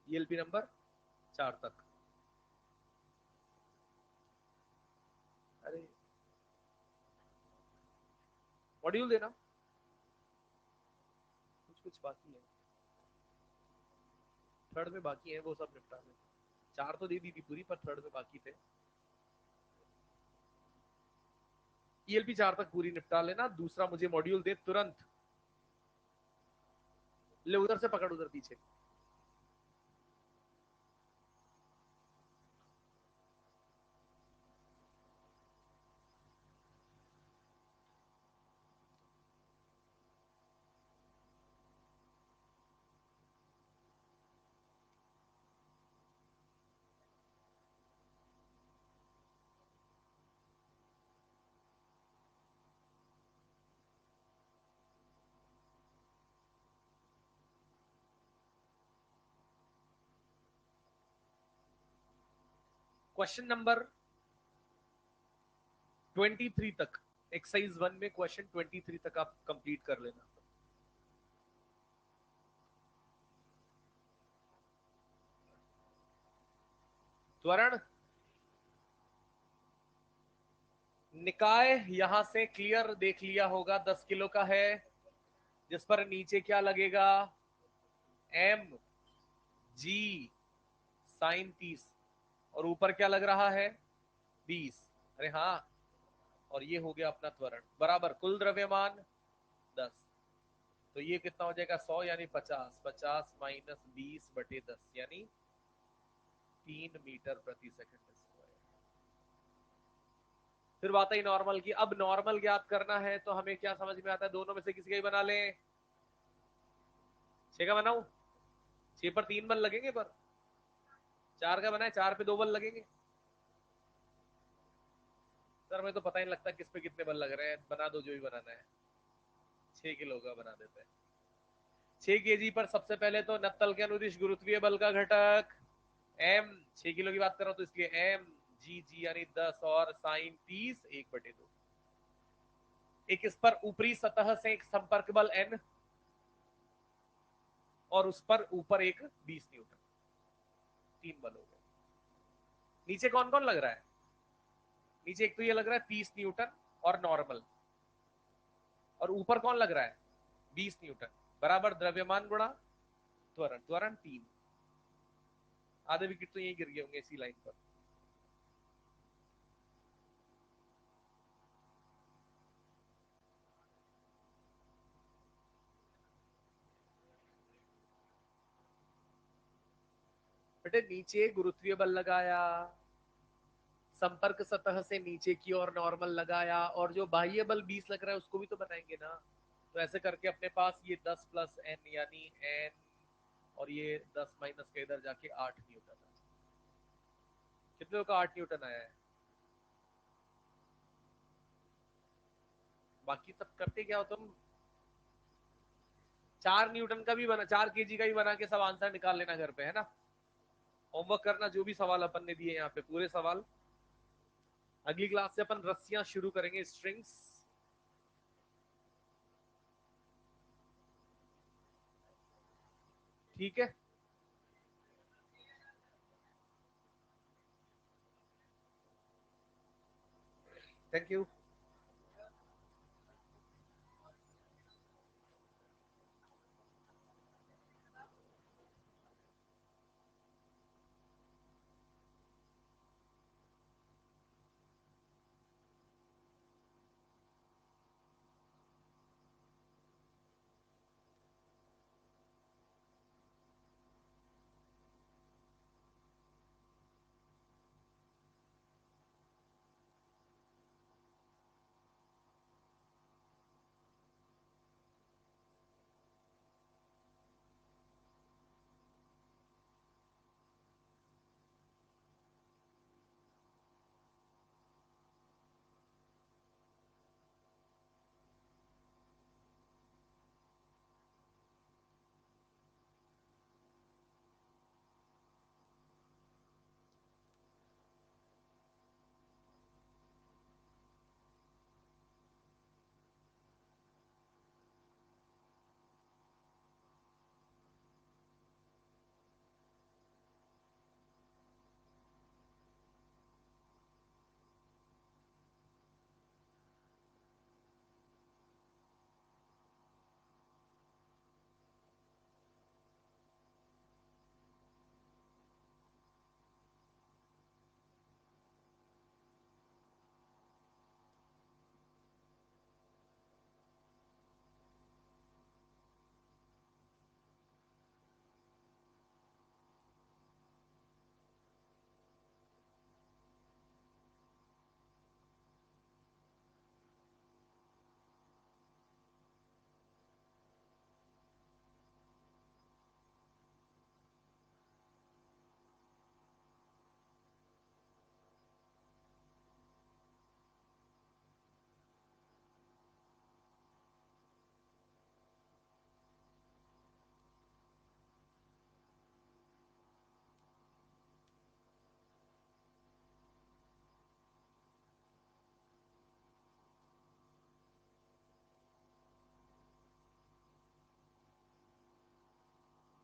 ईएलपी नंबर 4 तक। अरे मॉड्यूल देना, कुछ कुछ बाकी है, थर्ड में बाकी है, वो सब निपटा लें। 4 तो दे दी थी पूरी, पर थर्ड में बाकी थे। ईएलपी 4 तक पूरी निपटा लेना। दूसरा मुझे मॉड्यूल दे तुरंत। ले उधर से पकड़, उधर पीछे। क्वेश्चन नंबर 23 तक, एक्सरसाइज 1 में क्वेश्चन 23 तक आप कंप्लीट कर लेना। त्वरण निकाय यहां से क्लियर देख लिया होगा, 10 किलो का है, जिस पर नीचे क्या लगेगा? एम जी साइन 30, और ऊपर क्या लग रहा है? 20। अरे हाँ, और ये हो गया अपना त्वरण बराबर कुल द्रव्यमान 10। तो ये कितना हो जाएगा? 100 यानी 50, 50 माइनस 20/10 यानी 3 मीटर प्रति सेकंड स्क्वायर। फिर बात आई नॉर्मल की। अब नॉर्मल ज्ञात करना है तो हमें क्या समझ में आता है? दोनों में से किसी का ही बना लें। 6 का बनाऊं? 6 पर 3 बल लगेंगे, पर 4 का बनाए, 4 पे 2 बल लगेंगे। सर मैं तो पता ही नहीं लगता किस पे कितने बल लग रहे हैं, बना दो जो भी बनाना है। 6 किलो का बना देते हैं। 6 केजी पर सबसे पहले तो नत्तल के अनुदिश गुरुत्वीय बल का घटक एम, 6 किलो की बात कर रहा हूं तो इसलिए एम जी जी यानी 10 और साइन 30 1/2। एक इस पर ऊपरी सतह से एक संपर्क बल एन, और उस पर ऊपर एक 20 न्यूटन, 3 बल हो गए। नीचे कौन कौन लग रहा है? नीचे एक तो ये लग रहा है 30 न्यूटन और नॉर्मल, और ऊपर कौन लग रहा है? 20 न्यूटन बराबर द्रव्यमान गुणा त्वरण, त्वरण 3। आधे विकेट तो यही गिर गए होंगे इसी लाइन पर। बेटे नीचे गुरुत्वीय बल लगाया, संपर्क सतह से नीचे की ओर नॉर्मल लगाया, और जो बाह्य बल 20 लग रहा है उसको भी तो बनाएंगे ना। तो ऐसे करके अपने पास ये 10 प्लस एन यानी एन, और ये 10 माइनस के इधर जाके 8 न्यूटन है। कितने का 8 न्यूटन आया है? बाकी सब करते क्या हो तुम? 4 न्यूटन का भी बना, 4 केजी का भी बना के सब आंसर निकाल लेना घर पे, है ना। होमवर्क करना, जो भी सवाल अपन ने दिए यहाँ पे पूरे सवाल। अगली क्लास से अपन रस्सियां शुरू करेंगे, स्ट्रिंग्स। ठीक है, थैंक यू।